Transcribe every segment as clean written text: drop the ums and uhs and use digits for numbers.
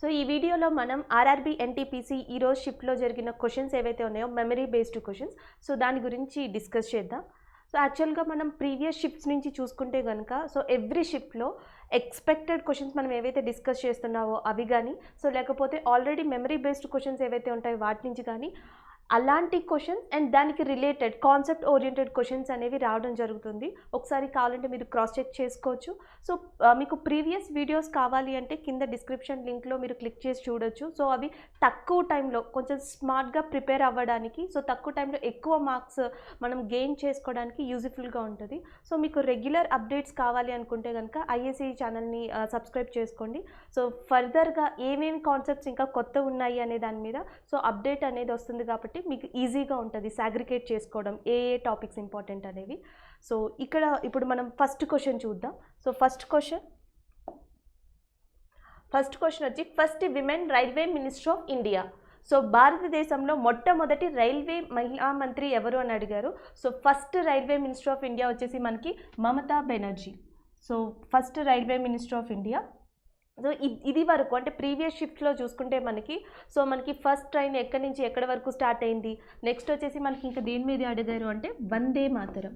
So ఈ వీడియోలో మనం ఆర్ఆర్బీ ఎన్టీపీసీ ఈరోజు షిఫ్ట్లో జరిగిన క్వశ్చన్స్ ఏవైతే ఉన్నాయో మెమరీ బేస్డ్ క్వశ్చన్స్, సో దాని గురించి డిస్కస్ చేద్దాం. సో యాక్చువల్గా మనం ప్రీవియస్ షిఫ్ట్స్ నుంచి చూసుకుంటే కనుక సో ఎవ్రీ షిఫ్ట్లో ఎక్స్పెక్టెడ్ క్వశ్చన్స్ మనం ఏవైతే డిస్కస్ చేస్తున్నావో అవి కానీ, సో లేకపోతే ఆల్రెడీ మెమరీ బేస్డ్ క్వశ్చన్స్ ఏవైతే ఉంటాయో వాటి నుంచి కానీ అలాంటి క్వశ్చన్స్ అండ్ దానికి రిలేటెడ్ కాన్సెప్ట్ ఓరియంటెడ్ క్వశ్చన్స్ అనేవి రావడం జరుగుతుంది. ఒకసారి కావాలంటే మీరు క్రాస్ చెక్ చేసుకోవచ్చు. సో మీకు ప్రీవియస్ వీడియోస్ కావాలి అంటే కింద డిస్క్రిప్షన్ లింక్లో మీరు క్లిక్ చేసి చూడొచ్చు. సో అవి తక్కువ టైంలో కొంచెం స్మార్ట్గా ప్రిపేర్ అవ్వడానికి, సో తక్కువ టైంలో ఎక్కువ మార్క్స్ మనం గెయిన్ చేసుకోవడానికి యూజ్ఫుల్గా ఉంటుంది. సో మీకు రెగ్యులర్ అప్డేట్స్ కావాలి అనుకుంటే కనుక ఐఏసీ ఛానల్ని సబ్స్క్రైబ్ చేసుకోండి. సో ఫర్దర్గా ఏమేమి కాన్సెప్ట్స్ ఇంకా కొత్త ఉన్నాయి అనే దాని మీద సో అప్డేట్ అనేది వస్తుంది కాబట్టి మీకు ఈజీగా ఉంటుంది సాగ్రిగేట్ చేసుకోవడం ఏ టాపిక్స్ ఇంపార్టెంట్ అనేవి. సో ఇప్పుడు మనం ఫస్ట్ క్వశ్చన్ చూద్దాం. సో ఫస్ట్ క్వశ్చన్ వచ్చి first women railway minister of India. So భారతదేశంలో మొట్టమొదటి రైల్వే మహిళా మంత్రి ఎవరు అని అడిగారు. So first railway minister of India వచ్చేసి మనకి Mamata Banerjee. So first railway minister of India. So ఇది వరకు అంటే ప్రీవియస్ షిఫ్ట్లో చూసుకుంటే మనకి ఫస్ట్ ట్రైన్ ఎక్కడి నుంచి ఎక్కడి వరకు స్టార్ట్ అయింది, నెక్స్ట్ వచ్చేసి మనకి ఇంకా దేని మీద అడిగారు అంటే వందే మాతరం.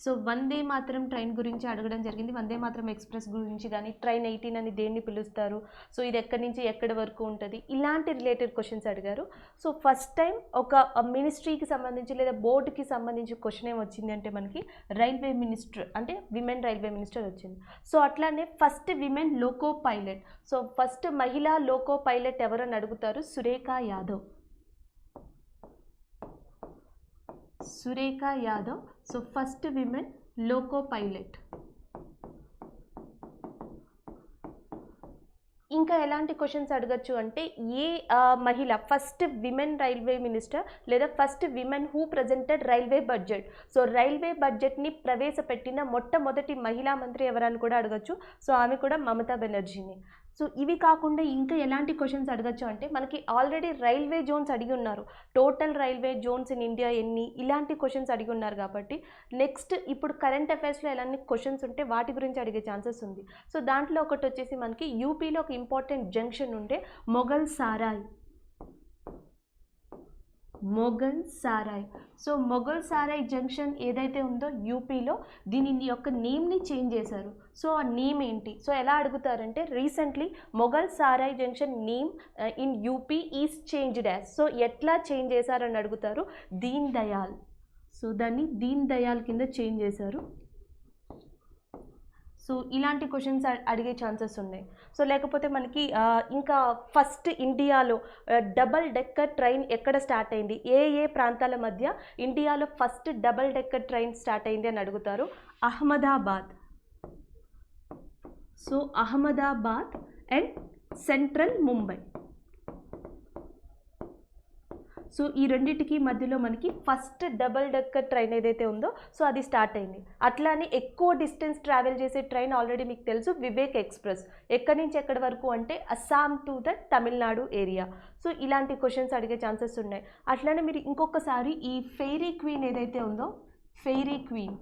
సో వందే మాతరం ట్రైన్ గురించి అడగడం జరిగింది. వందే మాతరం ఎక్స్ప్రెస్ గురించి కానీ, ట్రైన్ 18 అని దేన్ని పిలుస్తారు, సో ఇది ఎక్కడి నుంచి ఎక్కడి వరకు ఉంటుంది, ఇలాంటి రిలేటెడ్ క్వశ్చన్స్ అడిగారు. సో ఫస్ట్ టైం ఒక మినిస్ట్రీకి సంబంధించి లేదా బోర్డుకి సంబంధించి క్వశ్చన్ ఏం వచ్చింది అంటే మనకి రైల్వే మినిస్టర్ అంటే విమెన్ రైల్వే మినిస్టర్ వచ్చింది. సో అట్లానే first women loco pilot. So first మహిళా లోకో పైలట్ ఎవరని అడుగుతారు, Surekha Yadav. Surekha Yadav. So first women loco pilot. ఇంకా ఎలాంటి క్వశ్చన్స్ అడగచ్చు అంటే ఏ మహిళ ఫస్ట్ విమెన్ రైల్వే మినిస్టర్ లేదా first women who presented railway budget. So railway బడ్జెట్ని ప్రవేశపెట్టిన మొట్టమొదటి మహిళా మంత్రి ఎవరని కూడా అడగచ్చు. సో ఆమె కూడా మమతా బెనర్జీని. సో ఇవి కాకుండా ఇంకా ఎలాంటి క్వశ్చన్స్ అడగచ్చు అంటే మనకి ఆల్రెడీ రైల్వే జోన్స్ అడిగి ఉన్నారు, total railway Jones in India ఎన్ని, ఇలాంటి క్వశ్చన్స్ అడిగి ఉన్నారు కాబట్టి నెక్స్ట్ ఇప్పుడు కరెంట్ అఫైర్స్లో ఎలాంటి క్వశ్చన్స్ ఉంటే వాటి గురించి అడిగే ఛాన్సెస్ ఉంది. సో దాంట్లో ఒకటి వచ్చేసి మనకి యూపీలో ఒక ఇంపార్టెంట్ జంక్షన్ ఉంటే మొఘల్ సారాయ్. సో మొఘల్ సారాయ్ జంక్షన్ ఏదైతే ఉందో యూపీలో దీని యొక్క నేమ్ని చేంజ్ చేశారు. సో ఆ నేమ్ ఏంటి, సో ఎలా అడుగుతారంటే recently Mughal Sarai junction name in UP is changed as. So ఎట్లా చేంజ్ చేశారని అడుగుతారు, దీన్ దయాల్. సో దాన్ని దీన్ దయాల్ కింద చేంజ్ చేశారు. సో ఇలాంటి క్వశ్చన్స్ అడిగే ఛాన్సెస్ ఉన్నాయి. సో లేకపోతే మనకి ఇంకా ఫస్ట్ ఇండియాలో డబల్ డెక్కర్ ట్రైన్ ఎక్కడ స్టార్ట్ అయింది, ఏ ప్రాంతాల మధ్య ఇండియాలో first double decker train start అయింది అని అడుగుతారు, Ahmedabad. So Ahmedabad and central Mumbai. So ఈ రెండింటికి మధ్యలో మనకి ఫస్ట్ డబల్ డెక్కర్ ట్రైన్ ఏదైతే ఉందో సో అది స్టార్ట్ అయింది. అట్లానే ఎక్కువ డిస్టెన్స్ ట్రావెల్ చేసే ట్రైన్ ఆల్రెడీ మీకు తెలుసు, వివేక్ ఎక్స్ప్రెస్. ఎక్కడి నుంచి ఎక్కడి వరకు అంటే Assam to the Tamil Nadu area. So ఇలాంటి క్వశ్చన్స్ అడిగే ఛాన్సెస్ ఉన్నాయి. అట్లానే మీరు ఇంకొకసారి ఈ ఫెయిరీ క్వీన్ ఏదైతే ఉందో, fairy queen.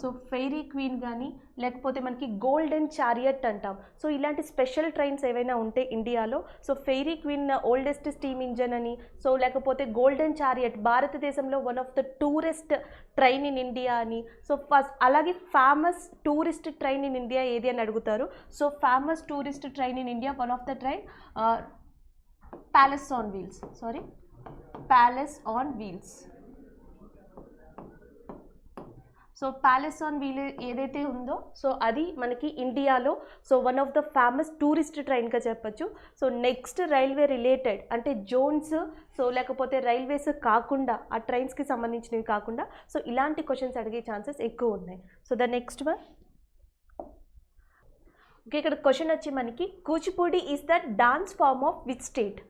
So fairy queen కానీ లేకపోతే మనకి గోల్డెన్ చారియట్ అంటాం. సో ఇలాంటి స్పెషల్ ట్రైన్స్ ఏవైనా ఉంటే ఇండియాలో, so fairy queen oldest steam engine అని, సో లేకపోతే గోల్డెన్ చారియట్ భారతదేశంలో one of the టూరెస్ట్ train in India అని. సో ఫస్ట్ అలాగే famous tourist train in India ఏది అని అడుగుతారు. So famous tourist train in India one of the train palace on wheels. So palace on wheel ఏదైతే ఉందో so అది మనకి ఇండియాలో so one of the famous tourist ట్రైన్గా చెప్పచ్చు. సో నెక్స్ట్ రైల్వే రిలేటెడ్ అంటే జోన్స్, సో లేకపోతే రైల్వేస్ కాకుండా ఆ ట్రైన్స్కి సంబంధించినవి కాకుండా సో ఇలాంటి క్వశ్చన్స్ అడిగే ఛాన్సెస్ ఎక్కువ ఉన్నాయి. So the next one. Okay, ఇక్కడ క్వశ్చన్ వచ్చి మనకి Kuchipudi is the dance form of which state.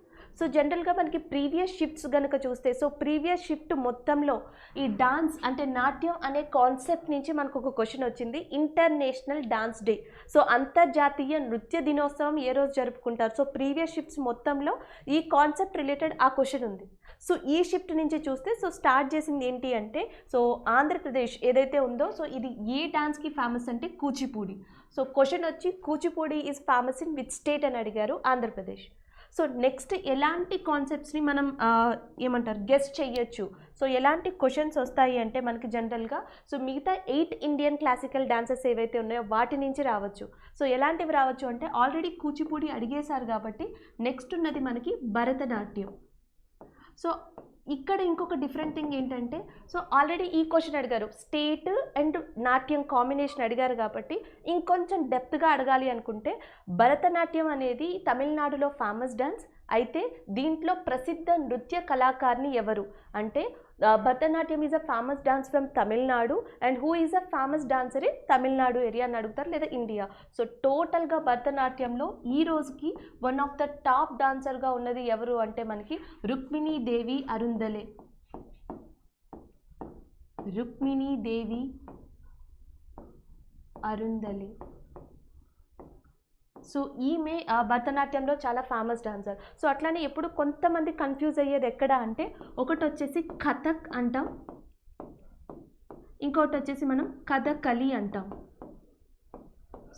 So జనరల్గా మనకి ప్రీవియస్ షిఫ్ట్స్ కనుక చూస్తే సో ప్రీవియస్ షిఫ్ట్ మొత్తంలో ఈ డాన్స్ అంటే నాట్యం అనే కాన్సెప్ట్ నుంచి మనకు ఒక క్వశ్చన్ వచ్చింది, ఇంటర్నేషనల్ డాన్స్ డే. సో అంతర్జాతీయ నృత్య దినోత్సవం ఏ రోజు జరుపుకుంటారు. సో ప్రీవియస్ షిఫ్ట్స్ మొత్తంలో ఈ కాన్సెప్ట్ రిలేటెడ్ ఆ క్వశ్చన్ ఉంది. సో ఈ షిఫ్ట్ నుంచి చూస్తే సో స్టార్ట్ చేసింది ఏంటి అంటే సో ఆంధ్రప్రదేశ్ ఏదైతే ఉందో సో ఇది ఏ డాన్స్కి ఫేమస్ అంటే కూచిపూడి. సో క్వశ్చన్ వచ్చి Kuchipudi is famous in which state అని అడిగారు, ఆంధ్రప్రదేశ్. సో నెక్స్ట్ ఎలాంటి కాన్సెప్ట్స్ని మనం ఏమంటారు గెస్ట్ చేయొచ్చు, సో ఎలాంటి క్వశ్చన్స్ వస్తాయి అంటే మనకి జనరల్గా సో మిగతా 8 ఇండియన్ క్లాసికల్ డాన్సెస్ ఏవైతే ఉన్నాయో వాటి నుంచి రావచ్చు. సో ఎలాంటివి రావచ్చు అంటే ఆల్రెడీ కూచిపూడి అడిగేశారు కాబట్టి నెక్స్ట్ ఉన్నది మనకి భరతనాట్యం. సో ఇక్కడ ఇంకొక డిఫరెంట్ థింగ్ ఏంటంటే సో ఆల్రెడీ ఈ క్వశ్చన్ అడిగారు, స్టేట్ అండ్ నాట్యం కాంబినేషన్ అడిగారు కాబట్టి ఇంకొంచెం డెప్త్గా అడగాలి అనుకుంటే భరతనాట్యం అనేది తమిళనాడులో ఫేమస్ డాన్స్. అయితే దీంట్లో ప్రసిద్ధ నృత్య కళాకారిణి ఎవరు అంటే Bharatanatyam is a famous dance from Tamil Nadu and who is a famous dancer in Tamil Nadu area అని అడుగుతారు, లేదా ఇండియా. సో టోటల్గా భరతనాట్యంలో ఈ రోజుకి వన్ ఆఫ్ ద టాప్ డాన్సర్గా ఉన్నది ఎవరు అంటే మనకి రుక్మిణీ దేవి అరుందలే. రుక్మిణీ దేవి అరుందలే. సో ఈమె భరతనాట్యంలో చాలా ఫేమస్ డాన్సర్. సో అట్లానే ఎప్పుడు కొంతమంది కన్ఫ్యూజ్ అయ్యేది ఎక్కడ అంటే ఒకటి వచ్చేసి కథక్ అంటాం, ఇంకోటి వచ్చేసి మనం కథకళి అంటాం.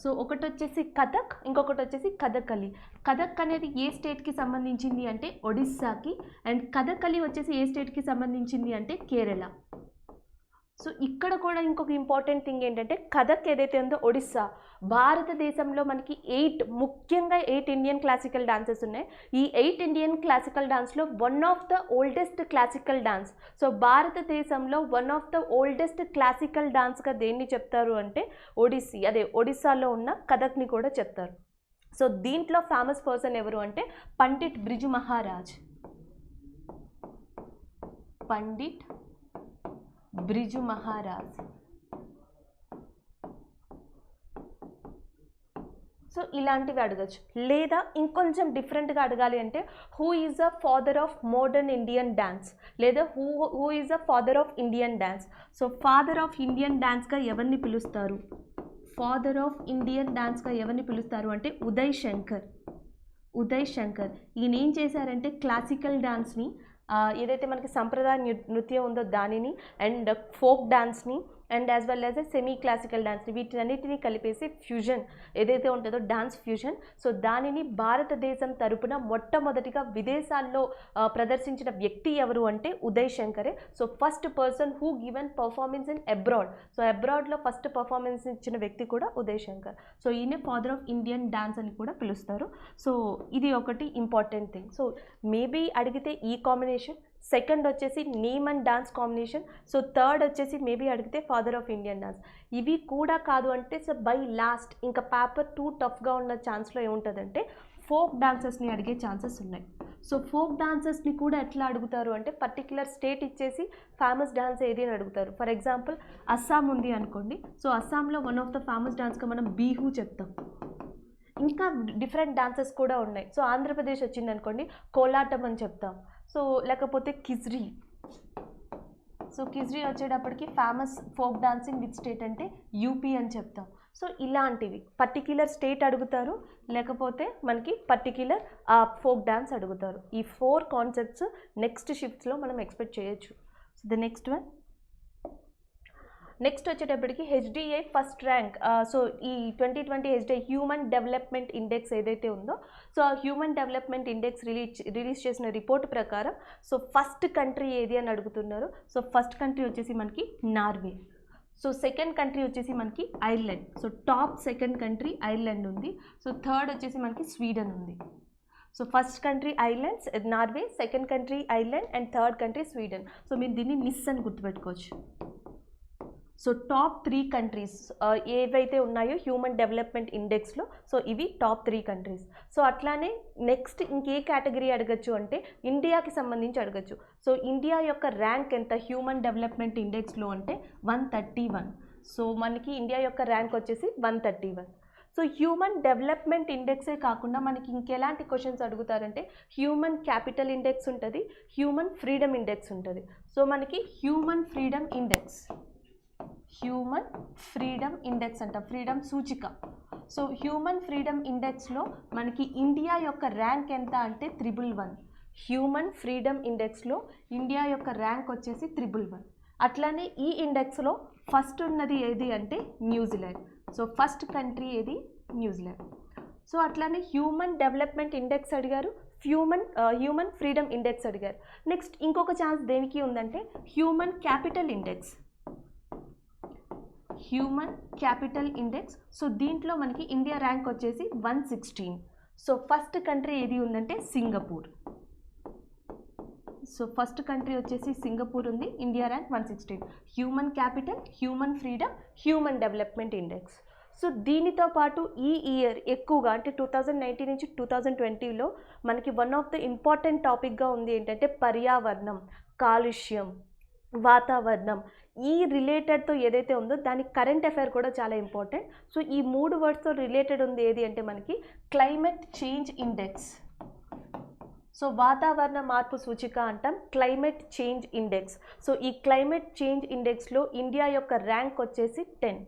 సో ఒకటి వచ్చేసి కథక్, ఇంకొకటి వచ్చేసి కథకళి. కథక్ అనేది ఏ స్టేట్కి సంబంధించింది అంటే ఒడిస్సాకి, అండ్ కథకళి వచ్చేసి ఏ స్టేట్కి సంబంధించింది అంటే కేరళ. సో ఇక్కడ కూడా ఇంకొక ఇంపార్టెంట్ థింగ్ ఏంటంటే కథక్ ఏదైతే ఉందో ఒడిస్సా, భారతదేశంలో మనకి ముఖ్యంగా 8 ఇండియన్ క్లాసికల్ డాన్సెస్ ఉన్నాయి. ఈ 8 ఇండియన్ క్లాసికల్ డాన్స్లో one of the oldest classical dance. So భారతదేశంలో one of the oldest classical డాన్స్గా దేన్ని చెప్తారు అంటే ఒడిస్సీ, అదే ఒడిస్సాలో ఉన్న కథక్ని కూడా చెప్తారు. సో దీంట్లో ఫేమస్ పర్సన్ ఎవరు అంటే పండిట్ బ్రిజు మహారాజ్. పండిట్ బ్రిజు మహారాజ్. సో ఇలాంటివి అడగచ్చు. లేదా ఇంకొంచెం డిఫరెంట్గా అడగాలి అంటే who is a father of modern Indian dance, లేదా who is a father of Indian dance. So father of Indian డ్యాన్స్గా ఎవరిని పిలుస్తారు, ఫాదర్ ఆఫ్ ఇండియన్ డాన్స్గా ఎవరిని పిలుస్తారు అంటే ఉదయ్ శంకర్. ఉదయ్ శంకర్ ఈయన ఏం చేశారంటే క్లాసికల్ డాన్స్ని ఏదైతే మనకి సంప్రదాయ నృత్యం ఉందో దానిని అండ్ ఫోక్ డాన్స్ని and as well as a semi classical డాన్స్ని వీటన్నిటిని కలిపేసి ఫ్యూజన్ ఏదైతే ఉంటుందో డాన్స్ ఫ్యూజన్. సో దానిని భారతదేశం తరపున మొట్టమొదటిగా విదేశాల్లో ప్రదర్శించిన వ్యక్తి ఎవరు అంటే ఉదయ్ శంకరే. So first person who given performance in abroad. So అబ్రాడ్లో ఫస్ట్ పర్ఫార్మెన్స్ ఇచ్చిన వ్యక్తి కూడా ఉదయ్ శంకర్. సో ఈయన ఫాదర్ ఆఫ్ ఇండియన్ డాన్స్ అని కూడా పిలుస్తారు. సో ఇది ఒకటి ఇంపార్టెంట్ థింగ్. సో మేబీ అడిగితే ఈ కాంబినేషన్, సెకండ్ వచ్చేసి name and dance combination, so third వచ్చేసి మేబీ అడిగితే ఫాదర్ ఆఫ్ ఇండియన్ డాన్స్. ఇవి కూడా కాదు అంటే సో బై లాస్ట్ ఇంకా పేపర్ 2 టఫ్గా ఉన్న ఛాన్స్లో ఏముంటుందంటే ఫోక్ డాన్సెస్ని అడిగే ఛాన్సెస్ ఉన్నాయి. సో ఫోక్ డాన్సెస్ని కూడా ఎట్లా అడుగుతారు అంటే పర్టికులర్ స్టేట్ ఇచ్చేసి ఫేమస్ డాన్స్ ఏది అని అడుగుతారు. ఫర్ ఎగ్జాంపుల్ అస్సాం ఉంది అనుకోండి, సో అస్సాంలో వన్ ఆఫ్ ద ఫేమస్ డాన్స్గా మనం బీహూ చెప్తాం. ఇంకా డిఫరెంట్ డాన్సెస్ కూడా ఉన్నాయి. సో ఆంధ్రప్రదేశ్ వచ్చింది అనుకోండి కోలాటం అని చెప్తాం. సో లేకపోతే కిజ్రీ. సో కిజ్రీ వచ్చేటప్పటికి famous folk dancing with state అంటే యూపీ అని చెప్తాం. సో ఇలాంటివి పర్టిక్యులర్ స్టేట్ అడుగుతారు, లేకపోతే మనకి పర్టిక్యులర్ ఫోక్ డాన్స్ అడుగుతారు. ఈ 4 కాన్సెప్ట్స్ నెక్స్ట్ షిఫ్ట్స్లో మనం ఎక్స్పెక్ట్ చేయొచ్చు. So the next one, next వచ్చేటప్పటికి హెచ్డిఐ ఫస్ట్ ర్యాంక్. సో ఈ 2020 హెచ్డిఐ హ్యూమన్ డెవలప్మెంట్ ఇండెక్స్ ఏదైతే ఉందో, సో ఆ హ్యూమన్ డెవలప్మెంట్ ఇండెక్స్ రిలీజ్ చేసిన రిపోర్ట్ ప్రకారం సో ఫస్ట్ కంట్రీ ఏది అని అడుగుతున్నారు. సో ఫస్ట్ కంట్రీ వచ్చేసి మనకి నార్వే. సో సెకండ్ కంట్రీ వచ్చేసి మనకి Ireland. So top second country Ireland ఉంది. సో థర్డ్ వచ్చేసి మనకి స్వీడన్ ఉంది. So first country Ireland, Norway, second country Ireland and third country Sweden. So మీరు దీన్ని నిస్ అని గుర్తుపెట్టుకోవచ్చు. సో టాప్ 3 కంట్రీస్ ఏవైతే ఉన్నాయో హ్యూమన్ డెవలప్మెంట్ ఇండెక్స్లో, సో ఇవి టాప్ 3 కంట్రీస్. సో అట్లానే నెక్స్ట్ ఇంకే కేటగిరీ అడగచ్చు అంటే ఇండియాకి సంబంధించి అడగచ్చు. సో ఇండియా యొక్క ర్యాంక్ ఎంత హ్యూమన్ డెవలప్మెంట్ ఇండెక్స్లో అంటే 131. సో మనకి ఇండియా యొక్క ర్యాంక్ వచ్చేసి 131. సో హ్యూమన్ డెవలప్మెంట్ ఇండెక్సే కాకుండా మనకి ఇంకెలాంటి క్వశ్చన్స్ అడుగుతారంటే హ్యూమన్ క్యాపిటల్ ఇండెక్స్ ఉంటుంది, హ్యూమన్ ఫ్రీడమ్ ఇండెక్స్ ఉంటుంది. సో మనకి human freedom index, human freedom index అంట, ఫ్రీడమ్ సూచిక. సో హ్యూమన్ ఫ్రీడమ్ ఇండెక్స్లో మనకి ఇండియా యొక్క ర్యాంక్ ఎంత అంటే 311. హ్యూమన్ ఫ్రీడమ్ ఇండెక్స్లో ఇండియా యొక్క ర్యాంక్ వచ్చేసి 311. అట్లానే ఈ ఇండెక్స్లో ఫస్ట్ ఉన్నది ఏది అంటే న్యూజిలాండ్. సో ఫస్ట్ కంట్రీ ఏది? న్యూజిలాండ్. సో అట్లానే హ్యూమన్ డెవలప్మెంట్ ఇండెక్స్ అడిగారు, హ్యూమన్ ఫ్రీడమ్ ఇండెక్స్ అడిగారు. నెక్స్ట్ ఇంకొక ఛాన్స్ దేనికి ఉందంటే human capital index. Human capital index. So దీంట్లో మనకి ఇండియా ర్యాంక్ వచ్చేసి 116. సో ఫస్ట్ కంట్రీ ఏది ఉందంటే సింగపూర్. సో ఫస్ట్ కంట్రీ వచ్చేసి సింగపూర్ ఉంది, India rank 116. Human capital, human freedom, human development index. So దీనితో పాటు ఈ ఇయర్ ఎక్కువగా అంటే 2019 నుంచి 2020లో మనకి వన్ ఆఫ్ ద ఇంపార్టెంట్ టాపిక్గా ఉంది ఏంటంటే పర్యావరణం, కాలుష్యం, వాతావరణం. ఈ రిలేటెడ్తో ఏదైతే ఉందో దానికి కరెంట్ అఫైర్ కూడా చాలా ఇంపార్టెంట్. సో ఈ 3 వర్డ్స్తో రిలేటెడ్ ఉంది ఏది అంటే మనకి క్లైమేట్ చేంజ్ ఇండెక్స్. సో వాతావరణ మార్పు సూచిక అంటాం, క్లైమేట్ చేంజ్ ఇండెక్స్. సో ఈ క్లైమేట్ చేంజ్ ఇండెక్స్లో ఇండియా యొక్క ర్యాంక్ వచ్చేసి 10.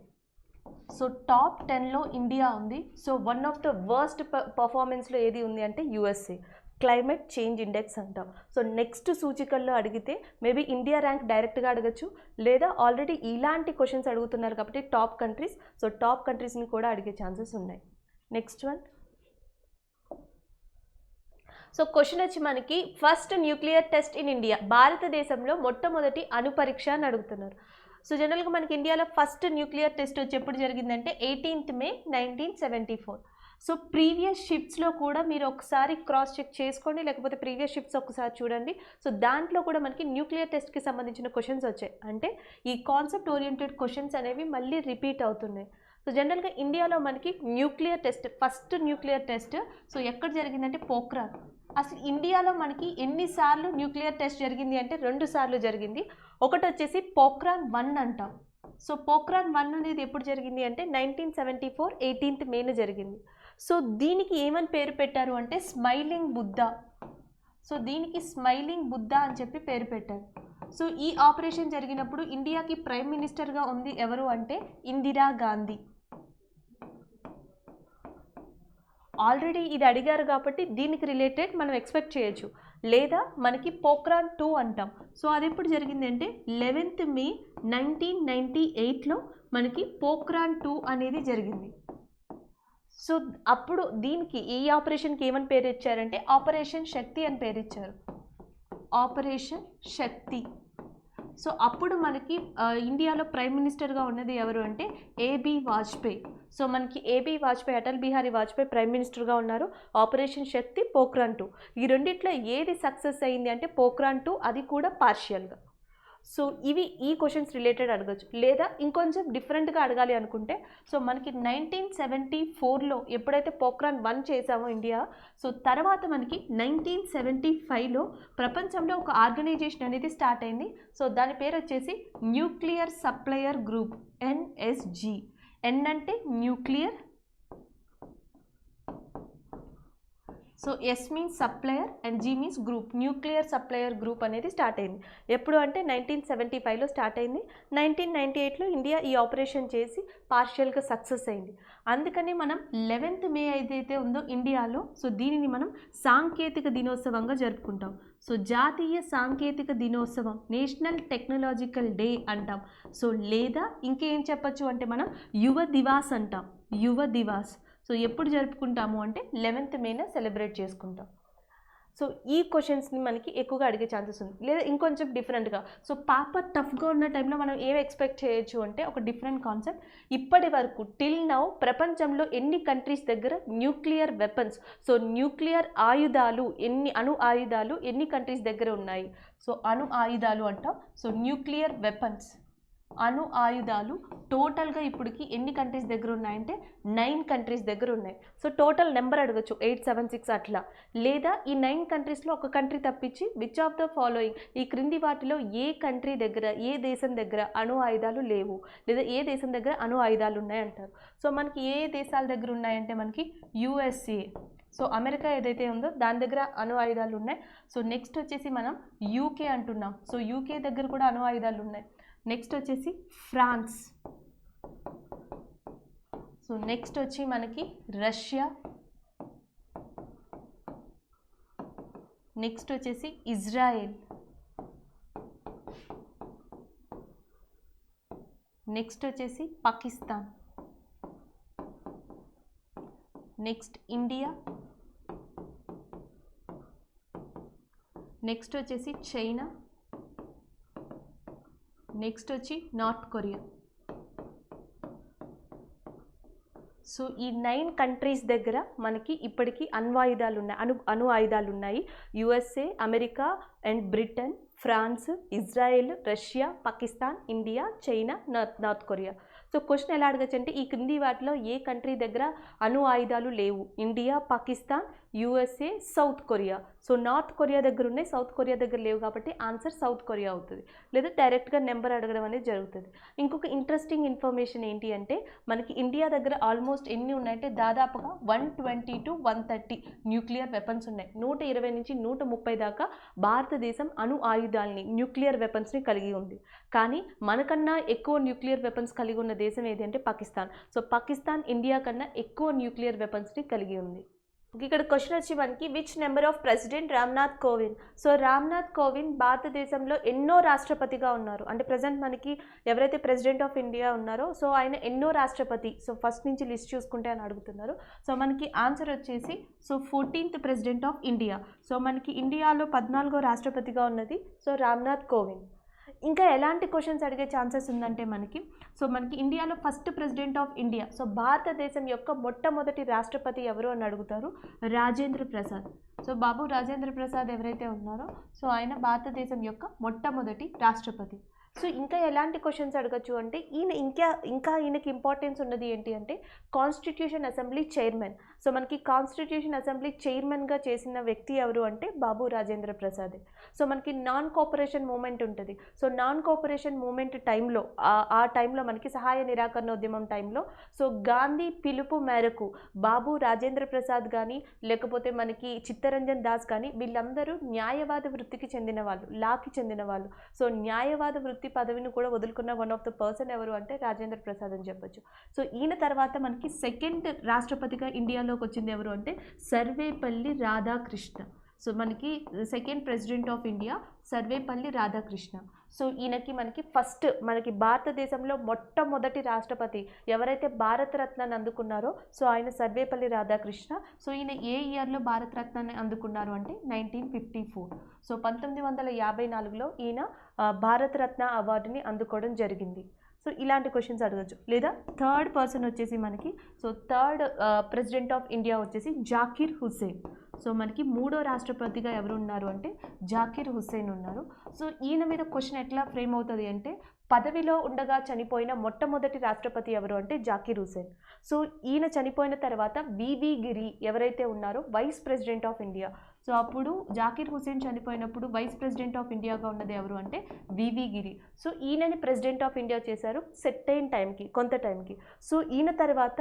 సో టాప్ 10లో ఇండియా ఉంది. So one of the worst పర్ఫార్మెన్స్లో ఏది ఉంది అంటే యూఎస్ఏ. క్లైమేట్ చేంజ్ ఇండెక్స్ అంటాం. సో నెక్స్ట్ సూచికల్లో అడిగితే మేబీ ఇండియా ర్యాంక్ డైరెక్ట్గా అడగచ్చు, లేదా ఆల్రెడీ ఇలాంటి క్వశ్చన్స్ అడుగుతున్నారు కాబట్టి టాప్ కంట్రీస్. సో టాప్ కంట్రీస్ని కూడా అడిగే ఛాన్సెస్ ఉన్నాయి. Next one. సో క్వశ్చన్ వచ్చి మనకి first nuclear test in India, భారతదేశంలో మొట్టమొదటి అణు పరీక్ష అని అడుగుతున్నారు. సో జనరల్గా మనకి ఇండియాలో ఫస్ట్ న్యూక్లియర్ టెస్ట్ వచ్చి ఎప్పుడు జరిగిందంటే 18th May 1974. సో ప్రీవియస్ షిఫ్ట్స్లో కూడా మీరు ఒకసారి క్రాస్ చెక్ చేసుకోండి, లేకపోతే ప్రీవియస్ షిఫ్ట్స్ ఒకసారి చూడండి. సో దాంట్లో కూడా మనకి న్యూక్లియర్ టెస్ట్కి సంబంధించిన క్వశ్చన్స్ వచ్చాయి. అంటే ఈ కాన్సెప్ట్ ఓరియంటెడ్ క్వశ్చన్స్ అనేవి మళ్ళీ రిపీట్ అవుతున్నాయి. సో జనరల్గా ఇండియాలో మనకి nuclear test, first nuclear test so ఎక్కడ జరిగిందంటే పోఖ్రాన్. అసలు ఇండియాలో మనకి ఎన్నిసార్లు న్యూక్లియర్ టెస్ట్ జరిగింది అంటే 2 సార్లు జరిగింది. ఒకటి వచ్చేసి పోఖ్రాన్ 1 అంటాం. సో పోఖ్రాన్ 1 అనేది ఎప్పుడు జరిగింది అంటే 1974 18th May జరిగింది. సో దీనికి ఏమని పేరు పెట్టారు అంటే స్మైలింగ్ బుద్ధ. సో దీనికి స్మైలింగ్ బుద్ధ అని చెప్పి పేరు పెట్టారు. సో ఈ ఆపరేషన్ జరిగినప్పుడు ఇండియాకి ప్రైమ్ మినిస్టర్గా ఉంది ఎవరు అంటే ఇందిరా గాంధీ. ఆల్రెడీ ఇది అడిగారు కాబట్టి దీనికి రిలేటెడ్ మనం ఎక్స్పెక్ట్ చేయొచ్చు. లేదా మనకి పోఖ్రాన్ 2 అంటాం. సో అది ఎప్పుడు జరిగింది అంటే 11th May 1998లో మనకి పోఖ్రాన్ 2 అనేది జరిగింది. సో అప్పుడు దీనికి ఈ ఆపరేషన్కి ఏమని పేరు ఇచ్చారంటే ఆపరేషన్ శక్తి అని పేరు ఇచ్చారు. ఆపరేషన్ శక్తి. సో అప్పుడు మనకి ఇండియాలో ప్రైమ్ మినిస్టర్గా ఉన్నది ఎవరు అంటే ఏబీ వాజ్పేయి. సో మనకి ఏబీ వాజ్పేయి, అటల్ బిహారీ వాజ్పేయి ప్రైమ్ మినిస్టర్గా ఉన్నారు. ఆపరేషన్ శక్తి, పోఖ్రాన్ 2 ఈ రెండిట్లో ఏది సక్సెస్ అయింది అంటే పోఖ్రాన్ 2, అది కూడా పార్షియల్గా. సో ఇవి ఈ క్వశ్చన్స్ రిలేటెడ్ అడగచ్చు. లేదా ఇంకొంచెం డిఫరెంట్గా అడగాలి అనుకుంటే సో మనకి 1974లో ఎప్పుడైతే పోఖ్రాన్ 1 చేసామో ఇండియా, సో తర్వాత మనకి 1975లో ప్రపంచంలో ఒక ఆర్గనైజేషన్ అనేది స్టార్ట్ అయింది. సో దాని పేరు వచ్చేసి nuclear supplier group, NSG. N అంటే nuclear, so S means supplier and G means group. Nuclear supplier group అనేది స్టార్ట్ అయింది ఎప్పుడు అంటే 1975లో స్టార్ట్ అయింది. 1998లో ఇండియా ఈ ఆపరేషన్ చేసి పార్షియల్గా సక్సెస్ అయింది. అందుకని మనం 11th May ఏదైతే ఉందో ఇండియాలో, సో దీనిని మనం సాంకేతిక దినోత్సవంగా జరుపుకుంటాం. సో జాతీయ సాంకేతిక దినోత్సవం, నేషనల్ టెక్నాలజికల్ డే అంటాం. సో లేదా ఇంకేం చెప్పచ్చు అంటే మనం యువ దివాస్ అంటాం, యువ దివాస్. సో ఎప్పుడు జరుపుకుంటాము అంటే 11th May సెలబ్రేట్ చేసుకుంటాం. సో ఈ క్వశ్చన్స్ని మనకి ఎక్కువగా అడిగే ఛాన్సెస్ ఉంది. లేదా ఇంకొంచెం డిఫరెంట్గా, సో పేపర్ టఫ్గా ఉన్న టైంలో మనం ఏం ఎక్స్పెక్ట్ చేయొచ్చు అంటే ఒక డిఫరెంట్ కాన్సెప్ట్. ఇప్పటి వరకు టిల్ నౌ ప్రపంచంలో ఎన్ని కంట్రీస్ దగ్గర న్యూక్లియర్ వెపన్స్, సో న్యూక్లియర్ ఆయుధాలు, అణు ఆయుధాలు ఎన్ని కంట్రీస్ దగ్గర ఉన్నాయి. సో అణు ఆయుధాలు అంటాం. సో న్యూక్లియర్ వెపన్స్, అణు ఆయుధాలు టోటల్గా ఇప్పటికి ఎన్ని కంట్రీస్ దగ్గర ఉన్నాయంటే 9 కంట్రీస్ దగ్గర ఉన్నాయి. సో టోటల్ నెంబర్ అడగచ్చు 876 అట్లా. లేదా ఈ 9 కంట్రీస్లో ఒక కంట్రీ తప్పించి విచ్ ఆఫ్ ద ఫాలోయింగ్, ఈ క్రింది వాటిలో ఏ కంట్రీ దగ్గర, ఏ దేశం దగ్గర అణు ఆయుధాలు లేవు, లేదా ఏ దేశం దగ్గర అణు ఆయుధాలు ఉన్నాయంటారు. సో మనకి ఏ దేశాల దగ్గర ఉన్నాయంటే మనకి యుఎస్ఏ, సో అమెరికా ఏదైతే ఉందో దాని దగ్గర అణు ఆయుధాలు ఉన్నాయి. సో నెక్స్ట్ వచ్చేసి మనం యూకే అంటున్నాం. సో యూకే దగ్గర కూడా అణు ఆయుధాలు ఉన్నాయి. నెక్స్ట్ వచ్చేసి ఫ్రాన్స్. సో నెక్స్ట్ వచ్చి మనకి రష్యా. నెక్స్ట్ వచ్చేసి ఇజ్రాయెల్. నెక్స్ట్ వచ్చేసి పాకిస్తాన్. నెక్స్ట్ ఇండియా, నెక్స్ట్ వచ్చేసి చైనా, నెక్స్ట్ వచ్చి నార్త్ కొరియా. సో ఈ 9 కంట్రీస్ దగ్గర మనకి ఇప్పటికీ అణు ఆయుధాలు ఉన్నాయి. USA, America and Britain, France, Israel, Russia, Pakistan, India, China, North Korea. So question ఎలా అడగచ్చు అంటే ఈ క్రింది వాటిలో ఏ కంట్రీ దగ్గర అణు ఆయుధాలు లేవు? India, Pakistan, USA, south Korea. So north Korea దగ్గర ఉన్నాయి, సౌత్ కొరియా దగ్గర లేవు కాబట్టి ఆన్సర్ సౌత్ కొరియా అవుతుంది. లేదా డైరెక్ట్గా నెంబర్ అడగడం అనేది జరుగుతుంది. ఇంకొక ఇంట్రెస్టింగ్ ఇన్ఫర్మేషన్ ఏంటి అంటే మనకి ఇండియా దగ్గర ఆల్మోస్ట్ ఎన్ని ఉన్నాయంటే దాదాపుగా 120 to 130 న్యూక్లియర్ వెపన్స్ ఉన్నాయి. 120 నుంచి 130 దాకా భారతదేశం అణు ఆయుధాలని, న్యూక్లియర్ వెపన్స్ని కలిగి ఉంది. కానీ మనకన్నా ఎక్కువ న్యూక్లియర్ వెపన్స్ కలిగి ఉన్న దేశం ఏది అంటే పాకిస్తాన్. సో పాకిస్తాన్ ఇండియా కన్నా ఎక్కువ న్యూక్లియర్ వెపన్స్ని కలిగి ఉంది. ఇక్కడ క్వశ్చన్ వచ్చి మనకి which number of president Ramnath Kovind. So Ramnath Kovind భారతదేశంలో ఎన్నో రాష్ట్రపతిగా ఉన్నారు. అంటే ప్రజెంట్ మనకి ఎవరైతే ప్రెసిడెంట్ ఆఫ్ ఇండియా ఉన్నారో సో ఆయన ఎన్నో రాష్ట్రపతి. సో ఫస్ట్ నుంచి లిస్ట్ చూసుకుంటే అని అడుగుతున్నారు. సో మనకి ఆన్సర్ వచ్చేసి so 14th president of India. So మనకి ఇండియాలో 14వ రాష్ట్రపతిగా ఉన్నది సో రామ్నాథ్ కోవింద్. ఇంకా ఎలాంటి క్వశ్చన్స్ అడిగే ఛాన్సెస్ ఉందంటే మనకి ఇండియాలో first president of India, so భారతదేశం యొక్క మొట్టమొదటి రాష్ట్రపతి ఎవరు అని అడుగుతారు, రాజేంద్ర ప్రసాద్. సో బాబు రాజేంద్ర ప్రసాద్ ఎవరైతే ఉన్నారో సో ఆయన భారతదేశం యొక్క మొట్టమొదటి రాష్ట్రపతి. సో ఇంకా ఎలాంటి క్వశ్చన్స్ అడగచ్చు అంటే ఇంకా ఈయనకి ఇంపార్టెన్స్ ఉన్నది ఏంటి అంటే కాన్స్టిట్యూషన్ అసెంబ్లీ చైర్మన్. సో మనకి కాన్స్టిట్యూషన్ అసెంబ్లీ చైర్మన్గా చేసిన వ్యక్తి ఎవరు అంటే బాబు రాజేంద్ర ప్రసాద్. సో మనకి నాన్ కోఆపరేషన్ మూమెంట్ ఉంటుంది. సో నాన్ కోఆపరేషన్ మూమెంట్ టైంలో ఆ టైంలో మనకి సహాయ నిరాకరణోద్యమం టైంలో సో గాంధీ పిలుపు మేరకు బాబు రాజేంద్ర ప్రసాద్ కానీ లేకపోతే మనకి చిత్తరంజన్ దాస్ కానీ వీళ్ళందరూ న్యాయవాద వృత్తికి చెందిన వాళ్ళు, లాకి చెందిన వాళ్ళు. సో న్యాయవాద వృత్తి పదవిని కూడా వదులుకున్న వన్ ఆఫ్ ద పర్సన్ ఎవరు అంటే రాజేంద్ర ప్రసాద్ అని చెప్పొచ్చు. సో ఈయన తర్వాత మనకి సెకండ్ రాష్ట్రపతిగా ఇండియాలోకి వచ్చింది ఎవరు అంటే సర్వేపల్లి రాధాకృష్ణ. సో మనకి second president of India Sarvepalli Radhakrishna. So ఈయనకి మనకి భారతదేశంలో మొట్టమొదటి రాష్ట్రపతి ఎవరైతే భారతరత్నాన్ని అందుకున్నారో సో ఆయన సర్వేపల్లి రాధాకృష్ణ. సో ఈయన ఏ ఇయర్లో భారతరత్నాన్ని అందుకున్నారు అంటే 1954. సో 1954లో ఈయన భారతరత్న అవార్డుని అందుకోవడం జరిగింది. సో ఇలాంటి క్వశ్చన్స్ అడగచ్చు. లేదా థర్డ్ పర్సన్ వచ్చేసి మనకి so third president of India వచ్చేసి జాకిర్ హుస్సేన్. సో మనకి మూడో రాష్ట్రపతిగా ఎవరు ఉన్నారు అంటే జాకిర్ హుస్సేన్ ఉన్నారు. సో ఈయన మీద క్వశ్చన్ ఎట్లా ఫ్రేమ్ అవుతుంది అంటే పదవిలో ఉండగా చనిపోయిన మొట్టమొదటి రాష్ట్రపతి ఎవరు అంటే జాకిర్ హుస్సేన్. సో ఈయన చనిపోయిన తర్వాత వివి గిరి ఎవరైతే ఉన్నారో vice president of India. So అప్పుడు జాకిర్ హుస్సేన్ చనిపోయినప్పుడు వైస్ ప్రెసిడెంట్ ఆఫ్ ఇండియాగా ఉన్నది ఎవరు అంటే వివి గిరి. సో ఈయనని ప్రెసిడెంట్ ఆఫ్ ఇండియా చేశారు సెట్టైన్ టైంకి, కొంత టైంకి. సో ఈయన తర్వాత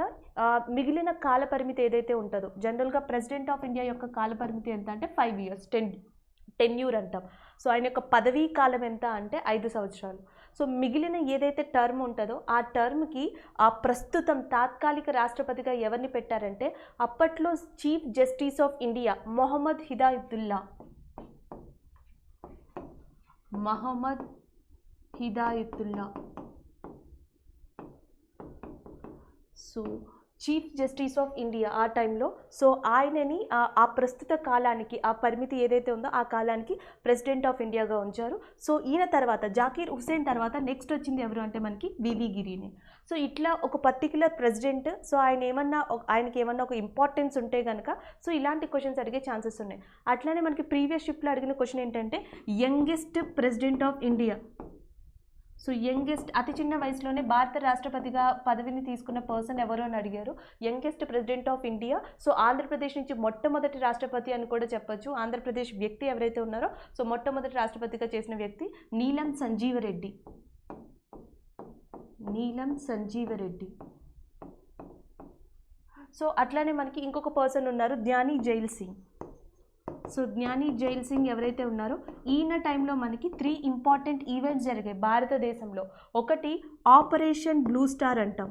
మిగిలిన కాల పరిమితి ఏదైతే ఉంటుందో జనరల్గా ప్రెసిడెంట్ ఆఫ్ ఇండియా యొక్క కాల పరిమితి ఎంత అంటే 5 years, టెన్యూర్ అంటాం. సో ఆయన యొక్క పదవీ కాలం ఎంత అంటే 5 సంవత్సరాలు. సో మిగిలిన ఏదైతే టర్మ్ ఉంటుందో ఆ టర్మ్కి ఆ ప్రస్తుతం తాత్కాలిక రాష్ట్రపతిగా ఎవరిని పెట్టారంటే అప్పట్లో chief justice of India Mohammad Hidayatullah. So chief justice of India ఆ టైంలో సో ఆయనని ఆ ప్రస్తుత కాలానికి ఆ పరిమితి ఏదైతే ఉందో ఆ కాలానికి ప్రెసిడెంట్ ఆఫ్ ఇండియాగా ఉంచారు. సో ఈయన తర్వాత జాకిర్ హుస్సేన్ తర్వాత నెక్స్ట్ వచ్చింది ఎవరు అంటే మనకి వివి గిరిని. సో ఇట్లా ఒక పర్టిక్యులర్ ప్రెసిడెంట్ సో ఆయనకి ఏమన్నా ఒక ఇంపార్టెన్స్ ఉంటే కనుక సో ఇలాంటి క్వశ్చన్స్ అడిగే ఛాన్సెస్ ఉన్నాయి. అట్లానే మనకి ప్రీవియస్ షిప్లో అడిగిన క్వశ్చన్ ఏంటంటే youngest president of India. So youngest అతి చిన్న వయసులోనే భారత రాష్ట్రపతిగా పదవిని తీసుకున్న పర్సన్ ఎవరు అని అడిగారు. Youngest president of India. So Andhra Pradesh నుంచి మొట్టమొదటి రాష్ట్రపతి అని కూడా చెప్పొచ్చు. ఆంధ్రప్రదేశ్ వ్యక్తి ఎవరైతే ఉన్నారో సో మొట్టమొదటి రాష్ట్రపతిగా చేసిన వ్యక్తి నీలం సంజీవరెడ్డి. సో అట్లానే మనకి ఇంకొక పర్సన్ ఉన్నారు జ్ఞాని జైల్ సింగ్. సో జ్ఞాని జైల్ సింగ్ ఎవరైతే ఉన్నారో ఈయన టైంలో మనకి 3 ఇంపార్టెంట్ ఈవెంట్స్ జరిగాయి భారతదేశంలో. ఒకటి ఆపరేషన్ బ్లూ స్టార్ అంటాం.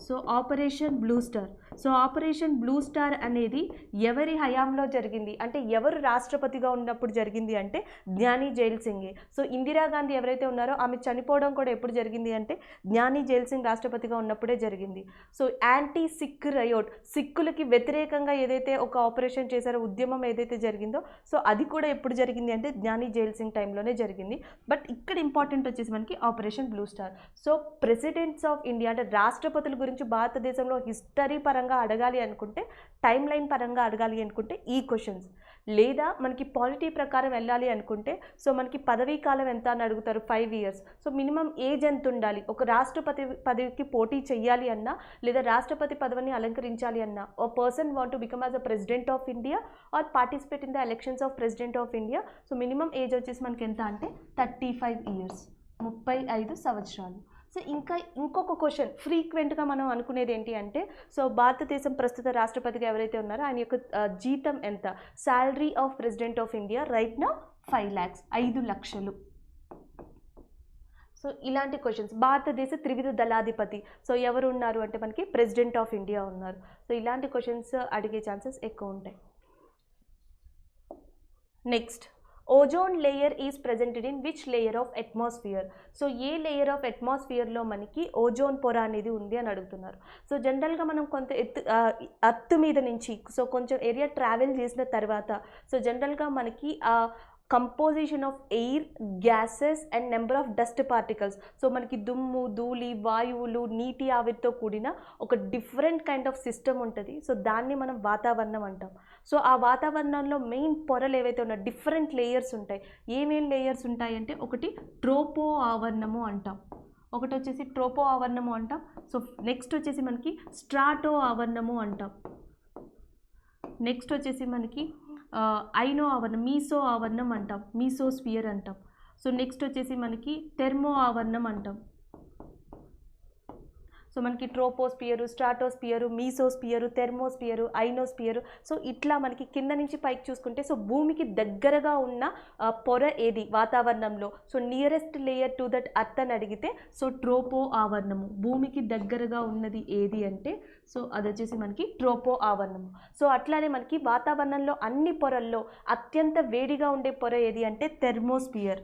So operation Blue Star. So operation Blue star అనేది ఎవరి హయాంలో జరిగింది అంటే ఎవరు రాష్ట్రపతిగా ఉన్నప్పుడు జరిగింది అంటే జ్ఞాని జైల్ సింగే. సో ఇందిరాగాంధీ ఎవరైతే ఉన్నారో ఆమె చనిపోవడం కూడా ఎప్పుడు జరిగింది అంటే జ్ఞాని జైల్ సింగ్ రాష్ట్రపతిగా ఉన్నప్పుడే జరిగింది. సో యాంటీ సిక్ రయోట్, సిక్కులకి వ్యతిరేకంగా ఏదైతే ఒక ఆపరేషన్ చేశారో, ఉద్యమం ఏదైతే జరిగిందో సో అది కూడా ఎప్పుడు జరిగింది అంటే జ్ఞాని జైల్ సింగ్ టైంలోనే జరిగింది. బట్ ఇక్కడ ఇంపార్టెంట్ వచ్చేసి మనకి Operation Blue Star. So presidents of India అంటే రాష్ట్రపతుల గురించి భారతదేశంలో హిస్టరీ పరంగా అడగాలి అనుకుంటే, టైం లైన్ పరంగా అడగాలి అనుకుంటే ఈ క్వశ్చన్స్, లేదా మనకి పాలిటీ ప్రకారం వెళ్ళాలి అనుకుంటే సో మనకి పదవీ కాలం ఎంత అని అడుగుతారు, 5 years. సో మినిమం ఏజ్ ఎంత ఉండాలి, ఒక రాష్ట్రపతి పదవికి పోటీ చేయాలి అన్నా లేదా రాష్ట్రపతి పదవిని అలంకరించాలి అన్నా, ఓ person want to become as a president of India or participate in the elections of president of India. So minimum age వచ్చేసి మనకి ఎంత అంటే 35 years, 35 సంవత్సరాలు. సో ఇంకొక క్వశ్చన్ ఫ్రీక్వెంట్గా మనం అనుకునేది ఏంటి అంటే సో భారతదేశం ప్రస్తుత రాష్ట్రపతిగా ఎవరైతే ఉన్నారో ఆయన యొక్క జీతం ఎంత, salary of president of India right now 5 lakhs, 5 లక్షలు. సో ఇలాంటి క్వశ్చన్స్. భారతదేశ త్రివిధ దళాధిపతి, సో ఎవరు ఉన్నారు అంటే మనకి ప్రెసిడెంట్ ఆఫ్ ఇండియా ఉన్నారు. సో ఇలాంటి క్వశ్చన్స్ అడిగే ఛాన్సెస్ ఎక్కువ ఉంటాయి. Next, ozone layer is presented in which layer of atmosphere. So ఏ లేయర్ ఆఫ్ అట్మాస్ఫియర్లో మనకి ఓజోన్ పొర అనేది ఉంది అని అడుగుతున్నారు. సో జనరల్గా మనం కొంత ఎత్తు మీద నుంచి సో కొంచెం ఏరియా ట్రావెల్ చేసిన తర్వాత సో జనరల్గా మనకి composition of air, gases and number of dust particles, so మనకి దుమ్ము, ధూళి, వాయువులు, నీటి ఆవిరితో కూడిన ఒక డిఫరెంట్ కైండ్ ఆఫ్ సిస్టమ్ ఉంటుంది. సో దాన్ని మనం వాతావరణం అంటాం. సో ఆ వాతావరణంలో మెయిన్ పొరలు ఏవైతే ఉన్నాయో డిఫరెంట్ లేయర్స్ ఉంటాయి. ఏమేం లేయర్స్ ఉంటాయి అంటే ఒకటి ట్రోపో ఆవరణము అంటాం, ఒకటి వచ్చేసి ట్రోపో ఆవరణము అంటాం. సో నెక్స్ట్ వచ్చేసి మనకి స్ట్రాటో ఆవరణము అంటాం. నెక్స్ట్ వచ్చేసి మనకి ఐనో ఆవరణం, మీసో ఆవరణం అంటాం, మీసోస్పియర్ అంటాం. సో నెక్స్ట్ వచ్చేసి మనకి థెర్మో ఆవరణం అంటాం. సో మనకి ట్రోపోస్పియరు, స్ట్రాటోస్పియరు, మీసోస్పియరు, థెర్మోస్పియరు, ఐనోస్పియరు. సో ఇట్లా మనకి కింద నుంచి పైకి చూసుకుంటే సో భూమికి దగ్గరగా ఉన్న పొర ఏది వాతావరణంలో, so nearest layer to that earth అని అడిగితే సో ట్రోపో ఆవరణము. భూమికి దగ్గరగా ఉన్నది ఏది అంటే సో అది వచ్చేసి మనకి ట్రోపో ఆవరణము. సో అట్లానే మనకి వాతావరణంలో అన్ని పొరల్లో అత్యంత వేడిగా ఉండే పొర ఏది అంటే థెర్మోస్పియర్.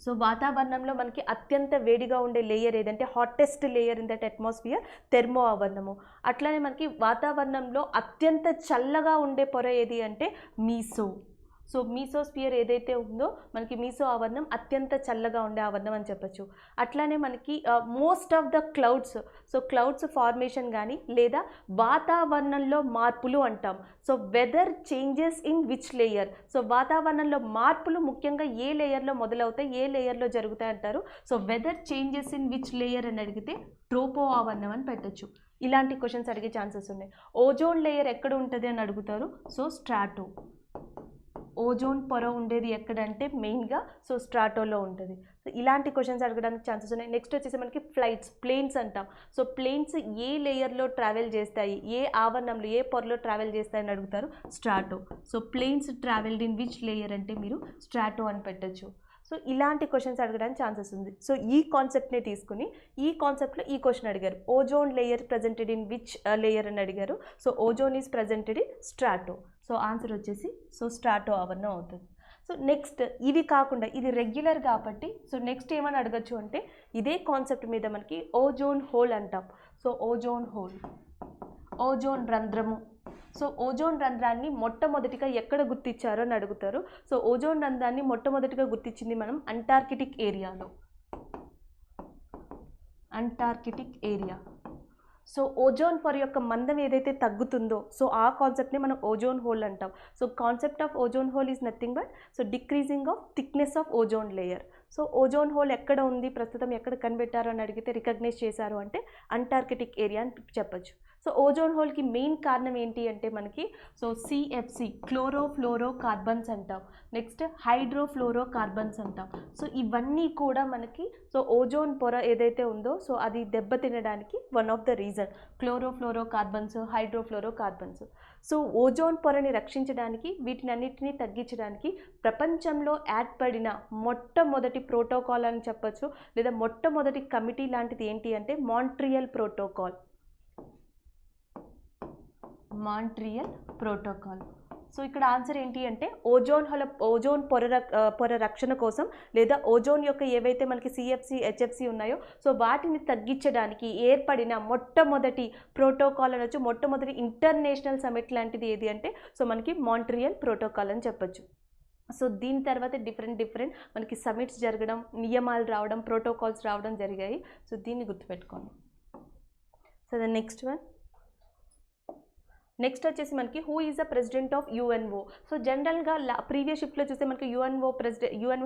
సో వాతావరణంలో మనకి అత్యంత వేడిగా ఉండే లేయర్ ఏదంటే hottest layer in that atmosphere thermo ఆవరణము. అట్లానే మనకి వాతావరణంలో అత్యంత చల్లగా ఉండే పొర ఏది అంటే మీసో. సో మీసోస్పియర్ ఏదైతే ఉందో మనకి మీసో ఆవరణం అత్యంత చల్లగా ఉండే ఆవరణం అని చెప్పచ్చు. అట్లానే మనకి most of the clouds, so clouds formation కానీ లేదా వాతావరణంలో మార్పులు అంటాం. So weather changes in which layer, so వాతావరణంలో మార్పులు ముఖ్యంగా ఏ లేయర్లో మొదలవుతాయి, ఏ లేయర్లో జరుగుతాయి అంటారు. So weather changes in which layer అని అడిగితే ట్రోపో ఆవరణం అని పెట్టచ్చు. ఇలాంటి క్వశ్చన్స్ అడిగే ఛాన్సెస్ ఉన్నాయి. ఓజోన్ లేయర్ ఎక్కడ ఉంటుంది అని అడుగుతారు. సో స్ట్రాటో, ఓజోన్ పొర ఉండేది ఎక్కడంటే మెయిన్గా సో స్ట్రాటోలో ఉంటుంది. సో ఇలాంటి క్వశ్చన్స్ అడగడానికి ఛాన్సెస్ ఉన్నాయి. నెక్స్ట్ వచ్చేసి మనకి ఫ్లైట్స్, ప్లేన్స్ అంటాం. సో ప్లేన్స్ ఏ లేయర్లో ట్రావెల్ చేస్తాయి, ఏ ఆవరణంలో ఏ పొరలో ట్రావెల్ చేస్తాయని అడుగుతారు. Strato. So planes travelled in which layer అంటే మీరు స్ట్రాటో అని పెట్టచ్చు. సో ఇలాంటి క్వశ్చన్స్ అడగడానికి ఛాన్సెస్ ఉంది. సో ఈ కాన్సెప్ట్నే తీసుకుని ఈ కాన్సెప్ట్లో ఈ క్వశ్చన్ అడిగారు, ozone layer presented in which layer అని అడిగారు. So ozone is presented in strato. So answer వచ్చేసి సో స్ట్రాటో ఆవరణం అవుతుంది. సో నెక్స్ట్ ఇవి కాకుండా ఇది రెగ్యులర్ కాబట్టి సో నెక్స్ట్ ఏమని అడగచ్చు అంటే ఇదే కాన్సెప్ట్ మీద మనకి ఓజోన్ హోల్ అంటాం. సో ఓజోన్ హోల్, ఓజోన్ రంధ్రము. సో ఓజోన్ రంధ్రాన్ని మొట్టమొదటిగా ఎక్కడ గుర్తించారో అని అడుగుతారు. సో ఓజోన్ రంధ్రాన్ని మొట్టమొదటిగా గుర్తించింది మనం అంటార్కిటిక్ ఏరియాలో, అంటార్కిటిక్ ఏరియా. సో ఓజోన్ పొర యొక్క మందం ఏదైతే తగ్గుతుందో సో ఆ కాన్సెప్ట్ని మనం ఓజోన్ హోల్ అంటాం. So concept of ozone whole is nothing but so decreasing of thickness of ozone layer. So ozone whole ఎక్కడ ఉంది, ప్రస్తుతం ఎక్కడ కనిపెట్టారు అని అడిగితే రికగ్నైజ్ చేశారు అంటే అంటార్కిటిక్ ఏరియా అని చెప్పచ్చు. సో ఓజోన్ హోల్కి మెయిన్ కారణం ఏంటి అంటే మనకి సో సిఎఫ్సి, క్లోరోఫ్లోరో కార్బన్స్ అంటాం. నెక్స్ట్ హైడ్రోఫ్లోరో కార్బన్స్ అంటాం. సో ఇవన్నీ కూడా మనకి సో ఓజోన్ పొర ఏదైతే ఉందో సో అది దెబ్బతినడానికి one of the reason chlorofluorocarbons, hydrofluorocarbons. So ozone పొరని రక్షించడానికి వీటిని అన్నిటినీ తగ్గించడానికి ప్రపంచంలో ఏర్పడిన మొట్టమొదటి ప్రోటోకాల్ అని చెప్పచ్చు లేదా మొట్టమొదటి కమిటీ లాంటిది ఏంటి అంటే Montreal protocol. Montreal protocol. So ఇక్కడ ఆన్సర్ ఏంటి అంటే ఓజోన్ పొర రక్షణ కోసం లేదా ఓజోన్ యొక్క ఏవైతే మనకి సిఎఫ్సి హెచ్ఎఫ్సి ఉన్నాయో సో వాటిని తగ్గించడానికి ఏర్పడిన మొట్టమొదటి ప్రోటోకాల్ అనొచ్చు, మొట్టమొదటి ఇంటర్నేషనల్ సమిట్ లాంటిది ఏది అంటే సో మనకి మాంట్రియల్ ప్రోటోకాల్ అని చెప్పొచ్చు. సో దీని తర్వాత డిఫరెంట్ మనకి సమిట్స్ జరగడం, నియమాలు రావడం, ప్రోటోకాల్స్ రావడం జరిగాయి. సో దీన్ని గుర్తుపెట్టుకోండి. సో ద నెక్స్ట్ వచ్చేసి మనకి who is the president of UNO. So జనరల్గా ప్రీవియస్ షిఫ్ట్లో చూస్తే మనకి యుఎన్ఓ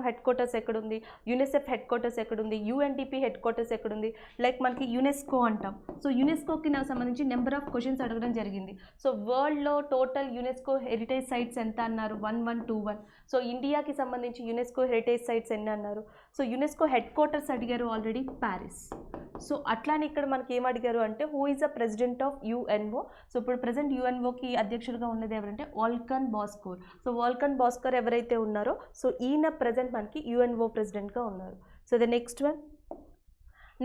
హెడ్ క్వార్టర్స్ ఎక్కడుంది, యునిసెఫ్ హెడ్ క్వార్టర్స్ ఎక్కడుంది, యుఎన్డిపి హెడ్ క్వార్టర్స్ ఎక్కడుంది, లైక్ మనకి యునెస్కో అంటాం. సో యునెస్కోకి నాకు సంబంధించి నెంబర్ ఆఫ్ క్వశ్చన్స్ అడగడం జరిగింది. సో వరల్డ్లో టోటల్ యునెస్కో హెరిటేజ్ సైట్స్ ఎంత అన్నారు, 1121. సో ఇండియాకి సంబంధించి యునెస్కో హెరిటేజ్ సైట్స్ ఎన్ని అన్నారు. సో యునెస్కో హెడ్ క్వార్టర్స్ అడిగారు ఆల్రెడీ, ప్యారిస్. సో అట్లానే ఇక్కడ మనకి ఏం అడిగారు అంటే who is the president of UNO. So ఇప్పుడు ప్రెసెంట్ యుఎన్ఓకి అధ్యక్షుడిగా ఉన్నది ఎవరంటే వాల్కన్ బాస్కోర్. సో వాల్కన్ బాస్కోర్ ఎవరైతే ఉన్నారో సో ఈయన ప్రెసెంట్ మనకి యుఎన్ఓ ప్రెసిడెంట్గా ఉన్నారు. సో ద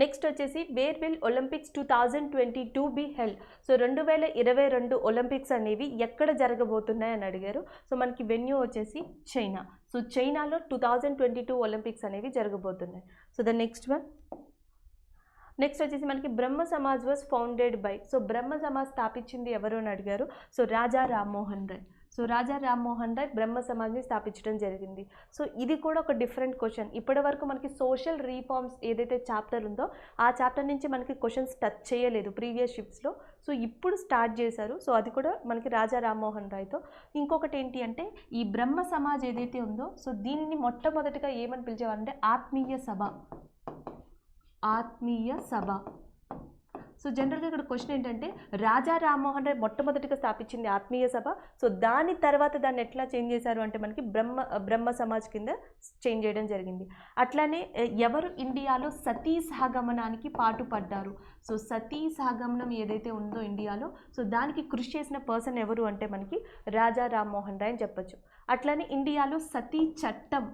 నెక్స్ట్ వచ్చేసి where will Olympics 2022 be held. So 2022 Olympics అనేవి ఎక్కడ జరగబోతున్నాయి అని అడిగారు. సో మనకి వెన్యూ వచ్చేసి చైనా. సో చైనాలో 2022 ఒలింపిక్స్ అనేవి జరగబోతున్నాయి. సో ద నెక్స్ట్ వచ్చేసి మనకి Brahmo Samaj was founded by. So Brahmo Samaj స్థాపించింది ఎవరు అని అడిగారు. సో రాజా రామ్మోహన్ రాయ్. సో రాజా రామ్మోహన్ రాయ్ బ్రహ్మ సమాజ్ని స్థాపించడం జరిగింది. సో ఇది కూడా ఒక డిఫరెంట్ క్వశ్చన్. ఇప్పటి వరకు మనకి సోషల్ రీఫార్మ్స్ ఏదైతే చాప్టర్ ఉందో ఆ చాప్టర్ నుంచి మనకి క్వశ్చన్స్ టచ్ చేయలేదు ప్రీవియస్ షిఫ్ట్స్లో. సో ఇప్పుడు స్టార్ట్ చేశారు. సో అది కూడా మనకి రాజా రామ్మోహన్ రాయ్తో. ఇంకొకటి ఏంటి అంటే ఈ బ్రహ్మ సమాజ్ ఏదైతే ఉందో సో దీన్ని మొట్టమొదటిగా ఏమని పిలిచేవారంటే ఆత్మీయ సభ. సో జనరల్గా ఇక్కడ క్వశ్చన్ ఏంటంటే రాజా రామ్మోహన్ రాయ్ మొట్టమొదటిగా స్థాపించింది ఆత్మీయ సభ. సో దాని తర్వాత దాన్ని ఎట్లా చేంజ్ చేశారు అంటే మనకి బ్రహ్మ సమాజ్ కింద చేంజ్ చేయడం జరిగింది. అట్లానే ఎవరు ఇండియాలో సతీ సహగమనానికి పాటుపడ్డారు. సో సతీ సహగమనం ఏదైతే ఉందో ఇండియాలో సో దానికి కృషి చేసిన పర్సన్ ఎవరు అంటే మనకి రాజా రామ్మోహన్ రాయ్ అని చెప్పొచ్చు. అట్లానే ఇండియాలో సతీ చట్టం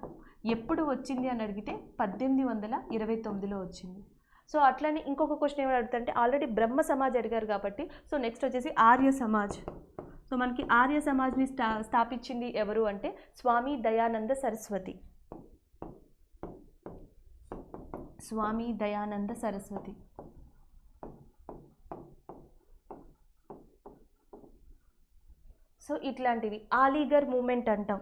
ఎప్పుడు వచ్చింది అని అడిగితే 1829లో వచ్చింది. సో అట్లనే ఇంకొక క్వశ్చన్ ఏమైనా అడుగుతుంటే ఆల్రెడీ బ్రహ్మ సమాజ్ అడిగారు కాబట్టి సో నెక్స్ట్ వచ్చేసి ఆర్య సమాజ్. సో మనకి ఆర్య సమాజ్ని స్థాపించింది ఎవరు అంటే స్వామి దయానంద సరస్వతి. సో ఇట్లాంటివి ఆలీగర్ మూమెంట్ అంటాం.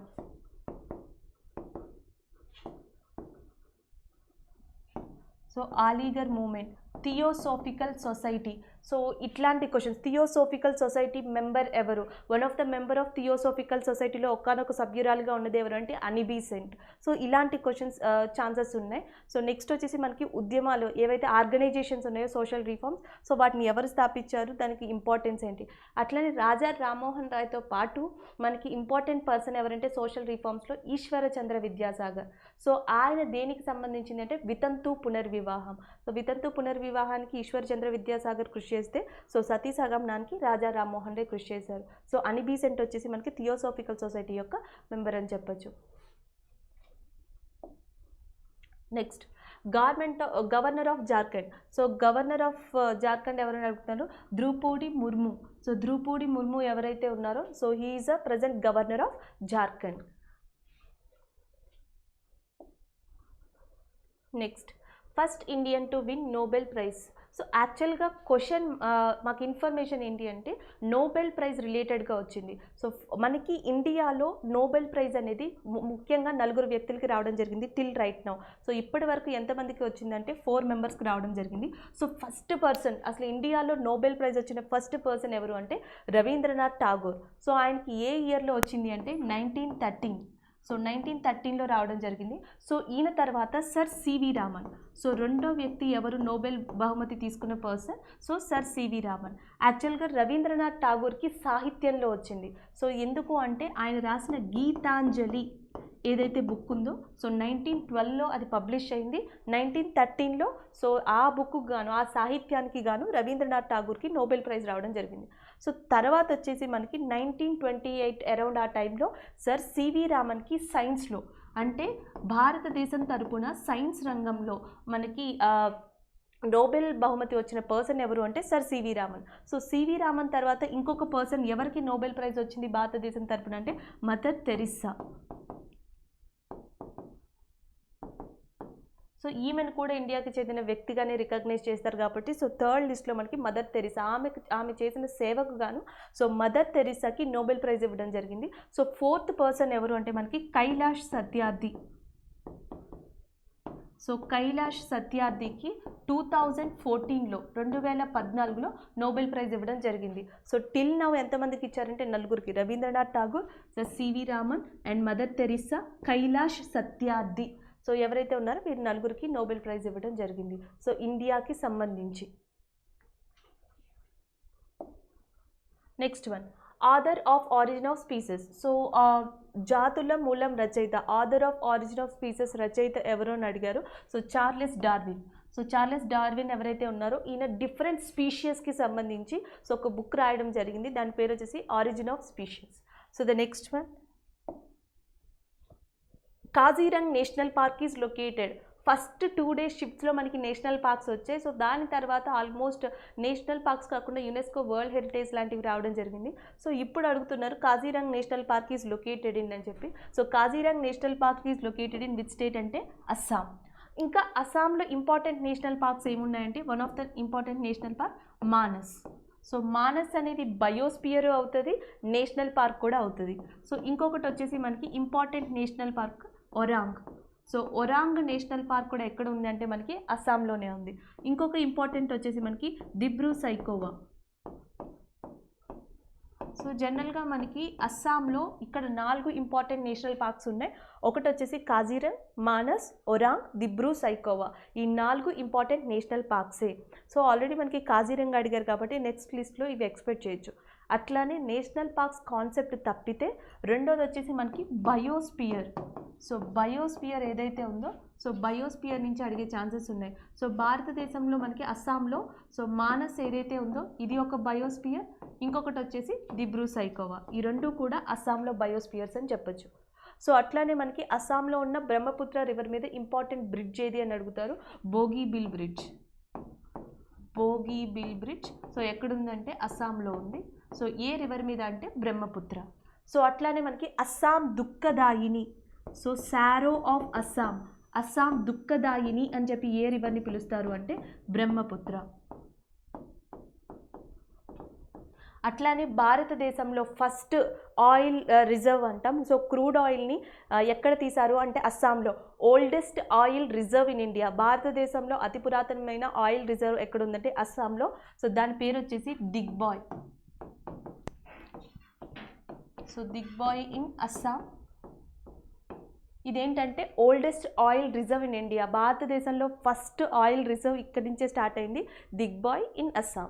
So Aligarh movement, theosophical society. So ఇట్లాంటి క్వశ్చన్స్. థియోసోఫికల్ సొసైటీ మెంబర్ ఎవరు, one of the member of theosophical సొసైటీలో ఒక్కనొక సభ్యురాలుగా ఉన్నది ఎవరు అంటే అనీ బెసెంట్. సో ఇలాంటి క్వశ్చన్స్ ఛాన్సెస్ ఉన్నాయి. సో నెక్స్ట్ వచ్చేసి మనకి ఉద్యమాలు ఏవైతే ఆర్గనైజేషన్స్ ఉన్నాయో సోషల్ రిఫార్మ్స్ సో వాటిని ఎవరు స్థాపించారు, దానికి ఇంపార్టెన్స్ ఏంటి. అట్లనే రాజా రామ్మోహన్ రాయ్తో పాటు మనకి ఇంపార్టెంట్ పర్సన్ ఎవరంటే సోషల్ రిఫార్మ్స్లో ఈశ్వరచంద్ర విద్యాసాగర్. సో ఆయన దేనికి సంబంధించింది అంటే వితంతు పునర్వివాహం. సో వితంతు పునర్వివాహానికి ఈశ్వరచంద్ర విద్యాసాగర్ కృషి చేస్తే సో సతీ సహగమనానికి రాజా రామ్మోహన్ రాయ్ కృషి చేశారు. సో అనీ బెసెంట్ వచ్చేసి మనకి థియోసోఫికల్ సొసైటీ యొక్క మెంబర్ అని చెప్పొచ్చు. Next governor of Jharkhand. So governor of Jharkhand ఎవరైనా అడుగుతున్నారు, ద్రౌపది ముర్ము. సో ద్రౌపది ముర్ము ఎవరైతే ఉన్నారో so he is a present governor of Jharkhand. Next first Indian to win Nobel prize. So యాక్చువల్గా క్వశ్చన్ మాకు ఇన్ఫర్మేషన్ ఏంటి అంటే నోబెల్ ప్రైజ్ రిలేటెడ్గా వచ్చింది. సో మనకి ఇండియాలో నోబెల్ ప్రైజ్ అనేది ముఖ్యంగా 4 వ్యక్తులకి రావడం జరిగింది టిల్ రైట్ నౌ. సో ఇప్పటి వరకు ఎంతమందికి వచ్చిందంటే 4 మెంబర్స్కి రావడం జరిగింది. సో ఫస్ట్ పర్సన్ అసలు ఇండియాలో నోబెల్ ప్రైజ్ వచ్చిన ఫస్ట్ పర్సన్ ఎవరు అంటే రవీంద్రనాథ్ ఠాగూర్. సో ఆయనకి ఏ ఇయర్లో వచ్చింది అంటే 1913. సో 1913లో రావడం జరిగింది. సో ఈయన తర్వాత సర్ సివి రామన్. సో రెండో వ్యక్తి ఎవరు నోబెల్ బహుమతి తీసుకున్న person so sir CV Raman. యాక్చువల్గా రవీంద్రనాథ్ ఠాగూర్కి సాహిత్యంలో వచ్చింది. సో ఎందుకు అంటే ఆయన రాసిన గీతాంజలి ఏదైతే బుక్ ఉందో సో 1912లో అది పబ్లిష్ అయింది. 1913లో సో ఆ బుక్కు గాను ఆ సాహిత్యానికి గాను రవీంద్రనాథ్ ఠాగూర్కి నోబెల్ ప్రైజ్ రావడం జరిగింది. సో తర్వాత వచ్చేసి మనకి 1928 అరౌండ్ ఆ టైంలో సర్ సివి రామన్కి సైన్స్లో అంటే భారతదేశం తరపున సైన్స్ రంగంలో మనకి నోబెల్ బహుమతి వచ్చిన పర్సన్ ఎవరు అంటే sir CV Raman. So C V Raman తర్వాత ఇంకొక పర్సన్ ఎవరికి నోబెల్ ప్రైజ్ వచ్చింది భారతదేశం తరపున అంటే మదర్ తెరిస్సా. సో ఈమెను కూడా ఇండియాకి చెందిన వ్యక్తిగానే రికగ్నైజ్ చేస్తారు కాబట్టి సో థర్డ్ లిస్ట్లో మనకి మదర్ తెరిసా. ఆమె చేసిన సేవకు గాను సో మదర్ తెరిసాకి నోబెల్ ప్రైజ్ ఇవ్వడం జరిగింది. సో ఫోర్త్ పర్సన్ ఎవరు అంటే మనకి కైలాష్ సత్యార్థి. సో కైలాష్ సత్యార్థికి 2014లో నోబెల్ ప్రైజ్ ఇవ్వడం జరిగింది. సో టిల్ నౌ ఎంతమందికి ఇచ్చారంటే నలుగురికి, Rabindranath Tagore, sir CV Raman and mother Teresa, Kailash Satyarthi. So ఎవరైతే ఉన్నారో వీరు నలుగురికి నోబెల్ ప్రైజ్ ఇవ్వడం జరిగింది సో ఇండియాకి సంబంధించి. Next one, author of Origin of Species. So జాతుల మూలం రచయిత, author of Origin of Species రచయిత ఎవరో అని అడిగారు. So Charles Darwin. So Charles Darwin ఎవరైతే ఉన్నారో ఈయన డిఫరెంట్ స్పీషియస్కి సంబంధించి సో ఒక బుక్ రాయడం జరిగింది, దాని పేరు వచ్చేసి origin of species. So the next one, Kaziranga national park is located. First 2 days షిఫ్ట్స్లో మనకి నేషనల్ పార్క్స్ వచ్చాయి. సో దాని తర్వాత ఆల్మోస్ట్ నేషనల్ పార్క్స్ కాకుండా యునెస్కో వరల్డ్ హెరిటేజ్ లాంటివి రావడం జరిగింది. సో ఇప్పుడు అడుగుతున్నారు Kaziranga national park is located in అని చెప్పి. So Kaziranga national park is located in which state అంటే అస్సాం. ఇంకా అస్సాంలో ఇంపార్టెంట్ నేషనల్ పార్క్స్ ఏమున్నాయంటే one of the important national park Manas. So Manas అనేది బయోస్పియర్ అవుతుంది, నేషనల్ పార్క్ కూడా అవుతుంది. సో ఇంకొకటి వచ్చేసి మనకి important national park Orang. So Orang national park కూడా ఎక్కడ ఉంది అంటే మనకి అస్సాంలోనే ఉంది. ఇంకొక ఇంపార్టెంట్ వచ్చేసి మనకి దిబ్రూ సైఖోవా. సో జనరల్గా మనకి అస్సాంలో ఇక్కడ 4 ఇంపార్టెంట్ నేషనల్ పార్క్స్ ఉన్నాయి. ఒకటి వచ్చేసి కాజీరంగ్, మానస్, ఒరాంగ్, దిబ్రూ సైఖోవా. ఈ 4 ఇంపార్టెంట్ నేషనల్ పార్క్సే. సో ఆల్రెడీ మనకి కాజీరంగ్ అడిగారు కాబట్టి నెక్స్ట్ లిస్ట్లో ఇవి ఎక్స్పెక్ట్ చేయొచ్చు. అట్లానే నేషనల్ పార్క్స్ కాన్సెప్ట్ తప్పితే రెండోది వచ్చేసి మనకి బయోస్పియర్. సో బయోస్పియర్ ఏదైతే ఉందో సో బయోస్పియర్ నుంచి అడిగే ఛాన్సెస్ ఉన్నాయి. సో భారతదేశంలో మనకి అస్సాంలో సో మానస్ ఏదైతే ఉందో ఇది ఒక బయోస్పియర్, ఇంకొకటి వచ్చేసి దిబ్రూ సైఖోవా. ఈ రెండు కూడా అస్సాంలో బయోస్పియర్స్ అని చెప్పొచ్చు. సో అట్లానే మనకి అస్సాంలో ఉన్న బ్రహ్మపుత్ర రివర్ మీద ఇంపార్టెంట్ బ్రిడ్జ్ ఏది అని అడుగుతారు, Bogibeel bridge. Bogibeel bridge so ఎక్కడుందంటే అస్సాంలో ఉంది. సో ఏ రివర్ మీద అంటే బ్రహ్మపుత్ర. సో అట్లానే మనకి అస్సాం దుఃఖదాయిని. So sorrow of Assam, Assam దుఃఖదాయిని అని చెప్పి ఏ రివర్ని పిలుస్తారు అంటే బ్రహ్మపుత్ర. అట్లానే భారతదేశంలో ఫస్ట్ ఆయిల్ రిజర్వ్ అంటాం. సో క్రూడ్ ఆయిల్ని ఎక్కడ తీశారు అంటే అస్సాంలో. Oldest oil reserve in India. భారతదేశంలో అతి పురాతనమైన ఆయిల్ రిజర్వ్ ఎక్కడ ఉందంటే అస్సాంలో. సో దాని పేరు వచ్చేసి దిగ్బాయ్. So Digboi in Assam. ఇదేంటంటే oldest oil reserve in India. భారతదేశంలో ఫస్ట్ ఆయిల్ రిజర్వ్ ఇక్కడి నుంచే స్టార్ట్ అయింది, Digboi in Assam.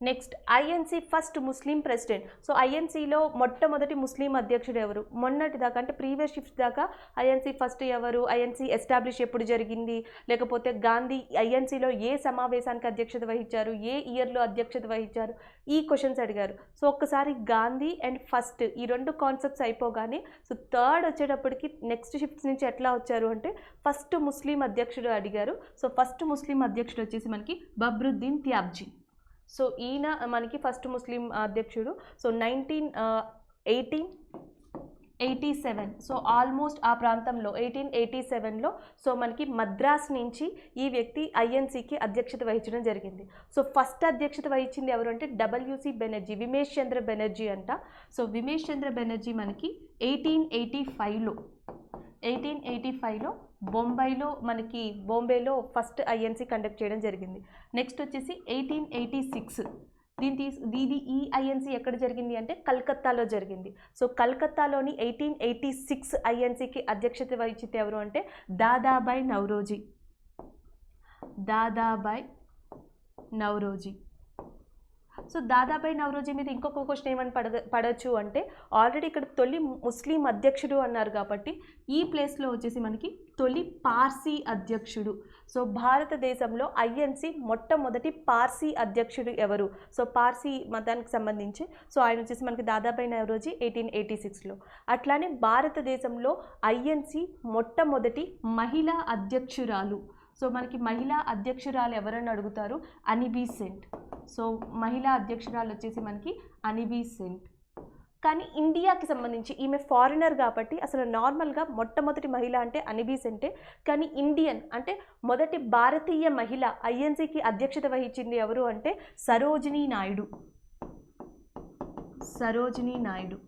Next, INC first Muslim president. So ఐఎన్సీలో మొట్టమొదటి ముస్లిం అధ్యక్షుడు ఎవరు? మొన్నటి దాకా అంటే ప్రీవియస్ షిఫ్ట్ దాకా ఐఎన్సీ ఫస్ట్ ఎవరు, ఐఎన్సీ ఎస్టాబ్లిష్ ఎప్పుడు జరిగింది, లేకపోతే గాంధీ ఐఎన్సీలో ఏ సమావేశానికి అధ్యక్షత వహించారు, ఏ ఇయర్లో అధ్యక్షత వహించారు, ఈ క్వశ్చన్స్ అడిగారు. సో ఒక్కసారి గాంధీ అండ్ ఫస్ట్ ఈ రెండు కాన్సెప్ట్స్ అయిపోగానే సో థర్డ్ వచ్చేటప్పటికి నెక్స్ట్ షిఫ్ట్స్ నుంచి ఎట్లా వచ్చారు అంటే ఫస్ట్ ముస్లిం అధ్యక్షుడు అడిగారు. సో ఫస్ట్ ముస్లిం అధ్యక్షుడు వచ్చేసి మనకి బబ్రుద్దీన్ త్యాబ్జీ. సో ఈయన మనకి ఫస్ట్ ముస్లిం అధ్యక్షుడు. సో 1887. సో ఆల్మోస్ట్ ఆ ప్రాంతంలో 1887లో సో మనకి మద్రాస్ నుంచి ఈ వ్యక్తి ఐఎన్సీకి అధ్యక్షత వహించడం జరిగింది. సో ఫస్ట్ అధ్యక్షత వహించింది ఎవరు అంటే WC బెనర్జీ, విమేష్ చంద్ర బెనర్జీ అంట. సో విమేష్ చంద్ర బెనర్జీ మనకి 1885లో బాంబేలో ఫస్ట్ ఐఎన్సీ కండక్ట్ చేయడం జరిగింది. నెక్స్ట్ వచ్చేసి 1886 ఈ ఐఎన్సీ ఎక్కడ జరిగింది అంటే కలకత్తాలో జరిగింది. సో కలకత్తాలోని 1886 ఐఎన్సీకి అధ్యక్షత వహించింది ఎవరు అంటే దాదాబాయ్ నౌరోజీ. సో దాదాబాయి నవరోజీ మీద ఇంకొక క్వశ్చన్ ఏమని పడవచ్చు అంటే ఆల్రెడీ ఇక్కడ తొలి ముస్లిం అధ్యక్షుడు అన్నారు కాబట్టి ఈ ప్లేస్లో వచ్చేసి మనకి తొలి పార్సీ అధ్యక్షుడు. సో భారతదేశంలో ఐఎన్సి మొట్టమొదటి పార్సీ అధ్యక్షుడు ఎవరు? సో పార్సీ మతానికి సంబంధించి సో ఆయన వచ్చేసి మనకి దాదాబాయి నవరోజీ 1886లో. అట్లానే భారతదేశంలో ఐఎన్సి మొట్టమొదటి మహిళా అధ్యక్షురాలు. సో మనకి మహిళా అధ్యక్షురాలు ఎవరని అడుగుతారు? అనీ బెసెంట్. సో మహిళా అధ్యక్షురాలు వచ్చేసి మనకి అనీ బెసెంట్. కానీ ఇండియాకి సంబంధించి ఈమె ఫారినర్ కాబట్టి అసలు నార్మల్గా మొట్టమొదటి మహిళ అంటే అనీ బెసెంటే. కానీ ఇండియన్ అంటే మొదటి భారతీయ మహిళ ఐఎన్సీకి అధ్యక్షత వహించింది ఎవరు అంటే సరోజినీ నాయుడు. సరోజినీ నాయుడు.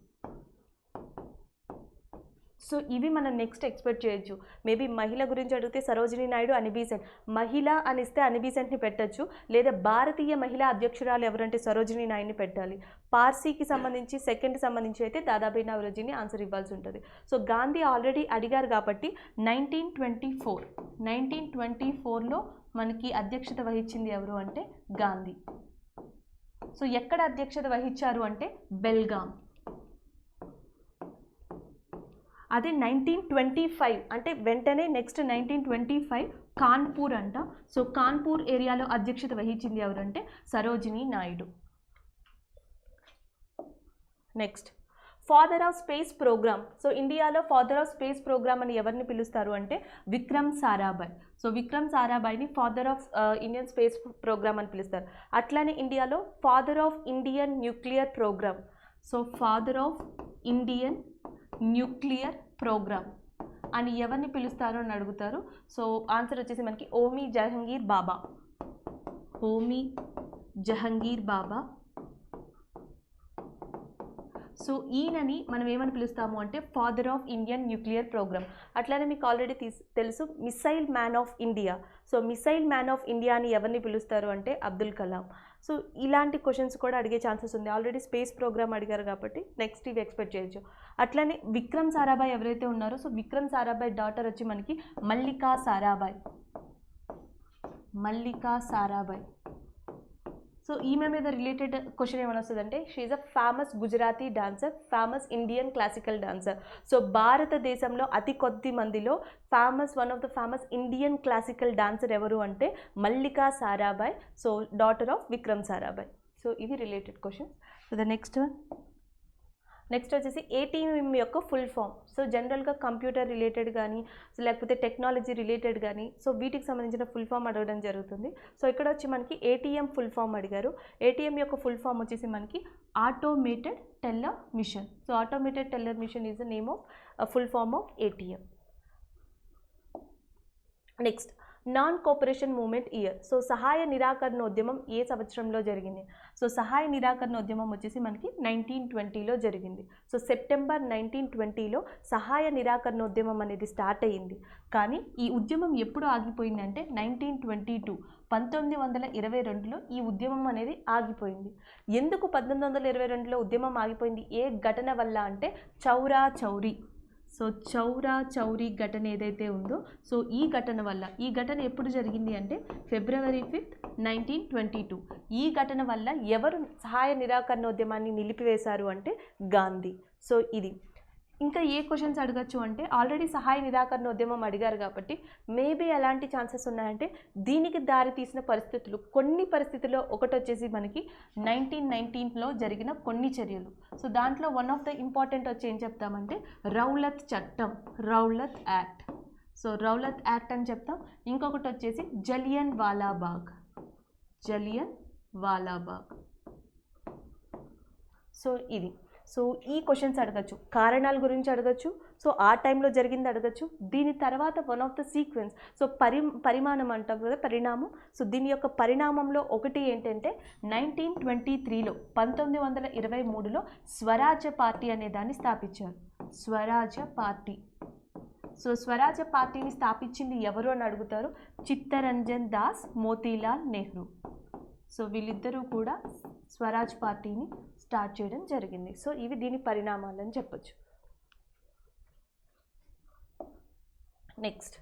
సో ఇవి మనం నెక్స్ట్ ఎక్స్పెక్ట్ చేయొచ్చు. మేబీ మహిళ గురించి అడిగితే సరోజినీ నాయుడు, అనీ బెసెంట్. మహిళ అని ఇస్తే అనీ బెసెంట్ని పెట్టచ్చు, లేదా భారతీయ మహిళా అధ్యక్షురాలు ఎవరంటే సరోజినీ నాయుడుని పెట్టాలి. పార్సీకి సంబంధించి సెకండ్కి సంబంధించి అయితే దాదాబాయి నవరోజీని ఆన్సర్ ఇవ్వాల్సి ఉంటుంది. సో గాంధీ ఆల్రెడీ అడిగారు కాబట్టి 1924లో మనకి అధ్యక్షత వహించింది ఎవరు అంటే గాంధీ. సో ఎక్కడ అధ్యక్షత వహించారు అంటే బెల్గాం. అదే 1925 అంటే వెంటనే నెక్స్ట్ 1925 కాన్పూర్ అంట. సో కాన్పూర్ ఏరియాలో అధ్యక్షత వహించింది ఎవరంటే Sarojini Naidu. Next father of space programme. So ఇండియాలో ఫాదర్ ఆఫ్ స్పేస్ ప్రోగ్రామ్ అని ఎవరిని పిలుస్తారు అంటే విక్రమ్ సారాభాయ్. సో విక్రమ్ సారాభాయ్ని father of Indian space programme అని పిలుస్తారు. అట్లానే ఇండియాలో father of Indian nuclear programme. So father of Indian nuclear programme అని ఎవరిని పిలుస్తారు అని అడుగుతారు. సో ఆన్సర్ వచ్చేసి మనకి హోమీ జహంగీర్ బాబా. హోమీ జహంగీర్ బాబా. సో ఈయనని మనం ఏమని పిలుస్తాము అంటే father of Indian nuclear programme. అట్లానే మీకు ఆల్రెడీ తెలుసు missile man of India. So missile man of India అని ఎవరిని పిలుస్తారు అంటే అబ్దుల్ కలాం. సో ఇలాంటి క్వశ్చన్స్ కూడా అడిగే ఛాన్సెస్ ఉంది. ఆల్రెడీ స్పేస్ ప్రోగ్రామ్ అడిగారు కాబట్టి నెక్స్ట్ ఇవి ఎక్స్పెక్ట్ చేయొచ్చు. అట్లానే విక్రమ్ సారాభాయ్ ఎవరైతే ఉన్నారో సో విక్రమ్ సారాభాయ్ డాటర్ వచ్చి మనకి మల్లికా సారాభాయ్. మల్లికా సారాభాయ్. సో ఈమె మీద రిలేటెడ్ క్వశ్చన్ ఏమైనా వస్తుందంటే she is a famous Gujarati dancer, famous Indian classical dancer. So భారతదేశంలో అతి కొద్ది మందిలో one of the famous Indian classical dancer ఎవరు అంటే Mallika Sarabhai. So daughter of Vikram Sarabhai. So ఇవి related questions. So the next వచ్చేసి ఏటీఎం యొక్క ఫుల్ ఫామ్. సో జనరల్గా కంప్యూటర్ రిలేటెడ్ కానీ లేకపోతే టెక్నాలజీ రిలేటెడ్ కానీ సో వీటికి సంబంధించిన ఫుల్ ఫామ్ అడగడం జరుగుతుంది. సో ఇక్కడ వచ్చి మనకి ఏటీఎం ఫుల్ ఫామ్ అడిగారు. ఏటీఎం యొక్క ఫుల్ ఫామ్ వచ్చేసి మనకి automated teller machine. So automated teller machine is the name of full form of ATM. Next non cooperation movement year. So సహాయ నిరాకరణోద్యమం ఏ సంవత్సరంలో జరిగింది? సో సహాయ నిరాకరణోద్యమం వచ్చేసి మనకి 1920లో జరిగింది. సో సెప్టెంబర్ 1920లో సహాయ నిరాకరణోద్యమం అనేది స్టార్ట్ అయ్యింది. కానీ ఈ ఉద్యమం ఎప్పుడు ఆగిపోయింది అంటే 1922లో ఈ ఉద్యమం అనేది ఆగిపోయింది. ఎందుకు 1922లో ఉద్యమం ఆగిపోయింది? ఏ ఘటన వల్ల అంటే చౌరా చౌరీ. సో చౌరా చౌరీ ఘటన ఏదైతే ఉందో సో ఈ ఘటన వల్ల. ఈ ఘటన ఎప్పుడు జరిగింది అంటే February 5, 1922. ఈ ఘటన వల్ల ఎవరు సహాయ నిరాకరణోద్యమాన్ని నిలిపివేశారు అంటే గాంధీ. సో ఇది ఇంకా ఏ క్వశ్చన్స్ అడగచ్చు అంటే ఆల్రెడీ సహాయ నిరాకరణోద్యమం అడిగారు కాబట్టి మేబీ ఎలాంటి ఛాన్సెస్ ఉన్నాయంటే దీనికి దారి తీసిన పరిస్థితులు, కొన్ని పరిస్థితుల్లో ఒకటి వచ్చేసి మనకి 1919లో జరిగిన కొన్ని చర్యలు. సో దాంట్లో వన్ ఆఫ్ ద ఇంపార్టెంట్ వచ్చి ఏం చెప్తామంటే రౌలత్ చట్టం, Rowlatt act. So Rowlatt act అని చెప్తాం. ఇంకొకటి వచ్చేసి జలియన్ వాలాబాగ్, జలియన్ వాలాబాగ్. సో ఇది. సో ఈ క్వశ్చన్స్ అడగచ్చు, కారణాల గురించి అడగచ్చు, సో ఆ టైంలో జరిగింది అడగచ్చు. దీని తర్వాత one of the sequence, so పరిమాణం అంటాం కదా, పరిణామం. సో దీని యొక్క పరిణామంలో ఒకటి ఏంటంటే 1923లో 1923లో స్వరాజ్య పార్టీ అనే దాన్ని స్థాపించారు. స్వరాజ్య పార్టీ. సో స్వరాజ్య పార్టీని స్థాపించింది ఎవరు అని అడుగుతారు. చిత్తరంజన్ దాస్, మోతీలాల్ నెహ్రూ. సో వీళ్ళిద్దరూ కూడా స్వరాజ్ పార్టీని స్టార్ట్ చేయడం జరిగింది. సో ఇవి దీని పరిణామాలని చెప్పొచ్చు. నెక్స్ట్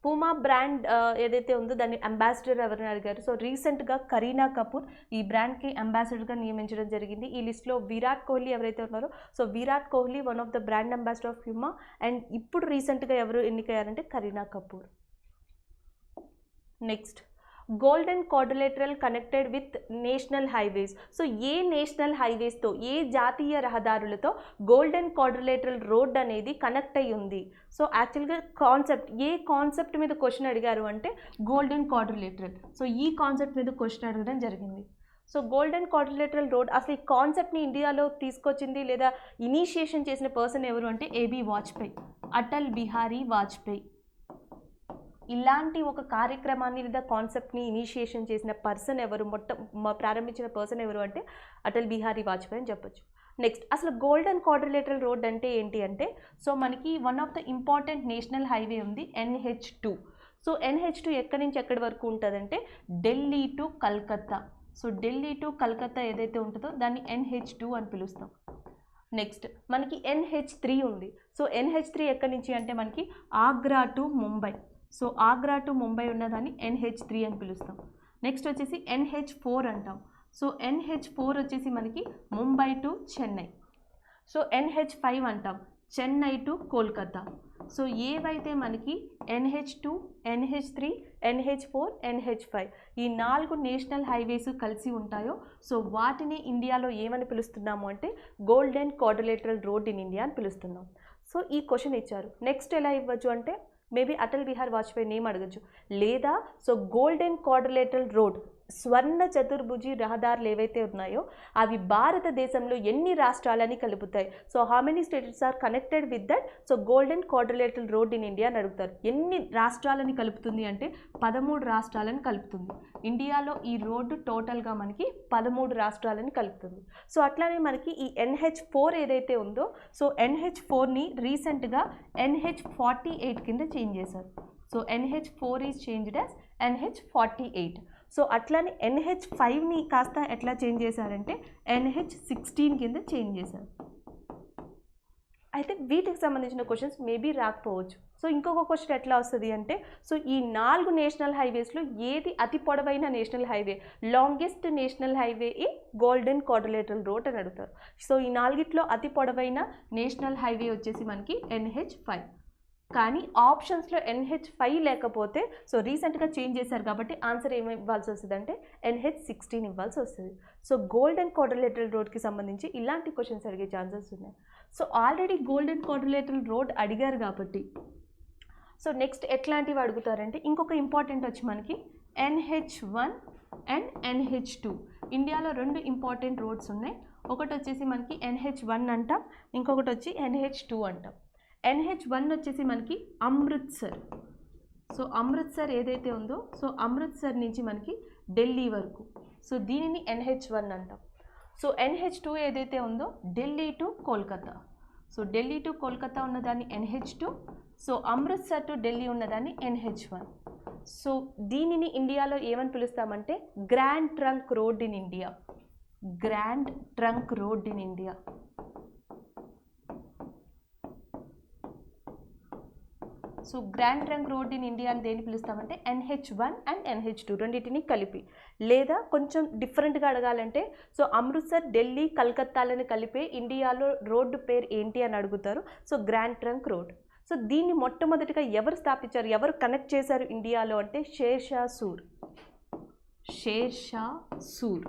పూమా బ్రాండ్ ఏదైతే ఉందో దాని అంబాసిడర్ ఎవరిని అడిగారు. సో రీసెంట్గా కరీనా కపూర్ ఈ బ్రాండ్కి అంబాసిడర్గా నియమించడం జరిగింది. ఈ లిస్ట్లో విరాట్ కోహ్లీ ఎవరైతే ఉన్నారో so Virat Kohli one of the brand ambassador of Puma. And ఇప్పుడు రీసెంట్గా ఎవరు ఎన్నికయ్యారంటే Kareena Kapoor. Next golden quadrilateral connected with national highways. So ఏ నేషనల్ హైవేస్తో, ఏ జాతీయ రహదారులతో గోల్డెన్ క్వాడ్రిలేటరల్ రోడ్ అనేది కనెక్ట్ అయ్యి ఉంది? సో యాక్చువల్గా కాన్సెప్ట్, ఏ కాన్సెప్ట్ మీద క్వశ్చన్ అడిగారు అంటే గోల్డెన్ క్వాడ్రిలేటరల్. సో ఈ కాన్సెప్ట్ మీద క్వశ్చన్ అడగడం జరిగింది. సో గోల్డెన్ క్వాడ్రిలేటరల్ రోడ్ అసలు ఈ కాన్సెప్ట్ని ఇండియాలో తీసుకొచ్చింది లేదా ఇనిషియేషన్ చేసిన పర్సన్ ఎవరు అంటే ఏబీ వాజ్పేయి, అటల్ బిహారీ వాజ్పేయి. ఇలాంటి ఒక కార్యక్రమాన్ని లేదా కాన్సెప్ట్ని ఇనిషియేషన్ చేసిన పర్సన్ ఎవరు, ప్రారంభించిన పర్సన్ ఎవరు అంటే అటల్ బిహారీ వాజ్పేయి అని చెప్పొచ్చు. నెక్స్ట్ అసలు గోల్డెన్ క్వాడ్రిలేటరల్ రోడ్ అంటే ఏంటి అంటే సో మనకి one of the important national highway ఉంది NH2. సో NH2 ఎక్కడి నుంచి ఎక్కడి వరకు ఉంటుందంటే Delhi to Calcutta. So Delhi to Calcutta ఏదైతే ఉంటుందో దాన్ని NH2 అని పిలుస్తాం. నెక్స్ట్ మనకి NH3 ఉంది. సో NH3 ఎక్కడి నుంచి అంటే మనకి Agra to Mumbai. So Agra to Mumbai ఉన్నదాన్ని NH3 అని పిలుస్తాం. నెక్స్ట్ వచ్చేసి NH4 అంటాం. సో NH4 వచ్చేసి మనకి Mumbai to Chennai. So NH5 అంటాం, చెన్నై టు కోల్కతా. సో ఏవైతే మనకి NH2, NH3, NH4, NH5 ఈ 4 నేషనల్ హైవేస్ కలిసి ఉంటాయో సో వాటిని ఇండియాలో ఏమని పిలుస్తున్నాము అంటే golden quadrilateral road in India అని పిలుస్తున్నాం. సో ఈ క్వశ్చన్ ఇచ్చారు. నెక్స్ట్ ఎలా ఇవ్వచ్చు అంటే మేబీ అటల్ బిహారీ వాజ్పేయి నేమ్ అడగచ్చు, లేదా సో గోల్డెన్ క్వాడ్రిలేటరల్ రోడ్ స్వర్ణ చతుర్భుజి రహదారులు ఏవైతే ఉన్నాయో అవి భారతదేశంలో ఎన్ని రాష్ట్రాలని కలుపుతాయి? So how many states are connected with that so golden quadrilateral road in India అని అడుగుతారు. ఎన్ని రాష్ట్రాలని కలుపుతుంది అంటే 13 రాష్ట్రాలను కలుపుతుంది. ఇండియాలో ఈ రోడ్డు టోటల్గా మనకి 13 రాష్ట్రాలని కలుపుతుంది. సో అట్లానే మనకి ఈ NH4 ఏదైతే ఉందో సో NH4ని రీసెంట్గా NH48 కింద చేంజ్ చేశారు. So NH4 is changed as NH48. So అట్లానే NH5ని కాస్త ఎట్లా చేంజ్ చేశారంటే NH16 కింద చేంజ్ చేశారు. అయితే వీటికి సంబంధించిన క్వశ్చన్స్ మేబీ రాకపోవచ్చు. సో ఇంకొక క్వశ్చన్ ఎట్లా వస్తుంది అంటే సో ఈ 4 నేషనల్ హైవేస్లో ఏది అతి పొడవైన national highway, longest national highway ఈ గోల్డెన్ క్వాడ్రిలేటరల్ రోడ్ అని అడుగుతారు. సో ఈ 4గిట్లో అతి పొడవైన నేషనల్ హైవే వచ్చేసి మనకి NH5. కానీ ఆప్షన్స్లో NH5 లేకపోతే సో రీసెంట్గా చేంజ్ చేశారు కాబట్టి ఆన్సర్ ఏమి ఇవ్వాల్సి వస్తుంది అంటే NH16 ఇవ్వాల్సి వస్తుంది. సో గోల్డెన్ క్వాడ్రిలేటరల్ రోడ్కి సంబంధించి ఇలాంటి క్వశ్చన్స్ అడిగే ఛాన్సెస్ ఉన్నాయి. So already golden quadrilateral road అడిగారు కాబట్టి సో నెక్స్ట్ ఎట్లాంటివి అడుగుతారంటే ఇంకొక ఇంపార్టెంట్ వచ్చి మనకి NH1 అండ్ NH2. ఇండియాలో 2 ఇంపార్టెంట్ రోడ్స్ ఉన్నాయి. ఒకటి వచ్చేసి మనకి NH1 అంటాం, ఇంకొకటి వచ్చి NH2 అంటాం. NH1 వచ్చేసి మనకి అమృత్సర్. సో అమృత్సర్ ఏదైతే ఉందో సో అమృత్సర్ నుంచి మనకి ఢిల్లీ వరకు సో దీనిని NH1 అంటాం. సో NH2 ఏదైతే ఉందో Delhi to Kolkata. So Delhi to Kolkata ఉన్నదాన్ని NH2. So Amritsar to Delhi ఉన్నదాన్ని NH1. సో దీనిని ఇండియాలో ఏమని పిలుస్తామంటే grand trunk road in India. Grand trunk road in India. So grand trunk road in India అని దేని పిలుస్తామంటే NH1 అండ్ NH2 రెండింటిని కలిపి, లేదా కొంచెం డిఫరెంట్గా అడగాలంటే సో అమృత్సర్, ఢిల్లీ, కలకత్తాలను కలిపే ఇండియాలో రోడ్డు పేరు ఏంటి అని అడుగుతారు. So grand trunk road. So దీన్ని మొట్టమొదటిగా ఎవరు స్థాపించారు, ఎవరు కనెక్ట్ చేశారు ఇండియాలో అంటే షేర్షా సూర్. షేర్షా సూర్.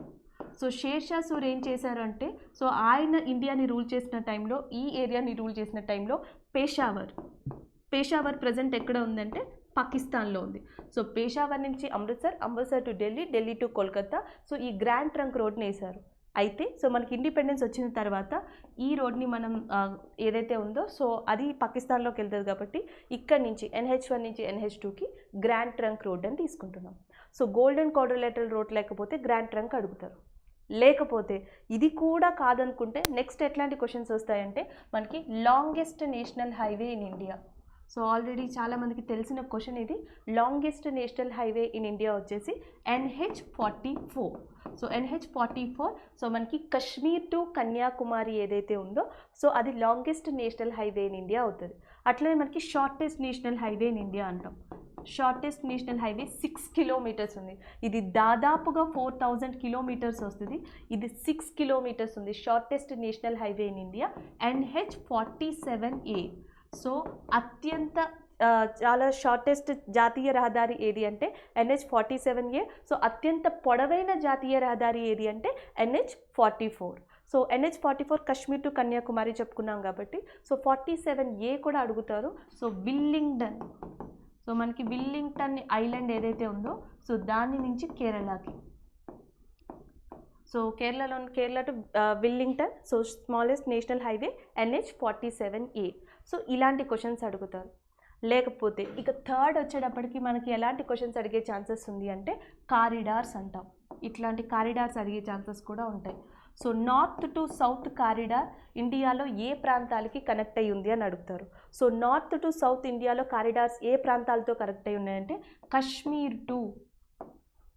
సో షేర్షా సూర్ ఏం చేశారు అంటే సో ఆయన ఇండియాని రూల్ చేసిన టైంలో, ఈ ఏరియాని రూల్ చేసిన టైంలో పేషావర్ ప్రజెంట్ ఎక్కడ ఉందంటే పాకిస్తాన్లో ఉంది. సో పేషావర్ నుంచి Amritsar, Amritsar to Delhi, Delhi to Kolkata. So ఈ గ్రాండ్ ట్రంక్ రోడ్ని వేశారు. అయితే సో మనకి ఇండిపెండెన్స్ వచ్చిన తర్వాత ఈ రోడ్ని మనం ఏదైతే ఉందో సో అది పాకిస్తాన్లోకి వెళ్తుంది కాబట్టి ఇక్కడ నుంచి NH1 నుంచి NH2కి గ్రాండ్ ట్రంక్ రోడ్ అని తీసుకుంటున్నాం. సో గోల్డెన్ క్వాడ్రిలేటరల్ రోడ్ లేకపోతే గ్రాండ్ ట్రంక్ అడుగుతారు. లేకపోతే ఇది కూడా కాదనుకుంటే నెక్స్ట్ ఎట్లాంటి క్వశ్చన్స్ వస్తాయంటే మనకి longest national highway in India. So already చాలామందికి తెలిసిన క్వశ్చన్ ఇది. Longest national highway in India వచ్చేసి NH44. సో NH44 సో మనకి కశ్మీర్ టు కన్యాకుమారి ఏదైతే ఉందో సో అది longest national highway in India అవుతుంది. అట్లనే మనకి shortest national highway in India అంటాం. షార్టెస్ట్ నేషనల్ హైవే 6 కిలోమీటర్స్ ఉంది. ఇది దాదాపుగా 4000 కిలోమీటర్స్ వస్తుంది. ఇది 6 కిలోమీటర్స్ ఉంది. Shortest national highway in India NH47A. So అత్యంత చాలా షార్టెస్ట్ జాతీయ రహదారి ఏది అంటే NH47A. సో అత్యంత పొడవైన జాతీయ రహదారి ఏది అంటే NH44. So NH44 Kashmir to Kanyakumari చెప్పుకున్నాం కాబట్టి సో 47A కూడా అడుగుతారు. సో విల్లింగ్టన్, సో మనకి విల్లింగ్టన్ ఐలాండ్ ఏదైతే ఉందో సో దాని నుంచి కేరళకి, so Kerala to Willingdon, so smallest national highway NH47A. So ఇలాంటి క్వశ్చన్స్ అడుగుతారు. లేకపోతే ఇక థర్డ్ వచ్చేటప్పటికి మనకి ఎలాంటి క్వశ్చన్స్ అడిగే ఛాన్సెస్ ఉంది అంటే కారిడార్స్ అంటాం. ఇట్లాంటి కారిడార్స్ అడిగే ఛాన్సెస్ కూడా ఉంటాయి. So north to south corridor ఇండియాలో ఏ ప్రాంతాలకి కనెక్ట్ అయ్యి ఉంది అని అడుగుతారు. సో నార్త్ టు సౌత్ ఇండియాలో కారిడార్స్ ఏ ప్రాంతాలతో కనెక్ట్ అయ్యి ఉన్నాయంటే Kashmir to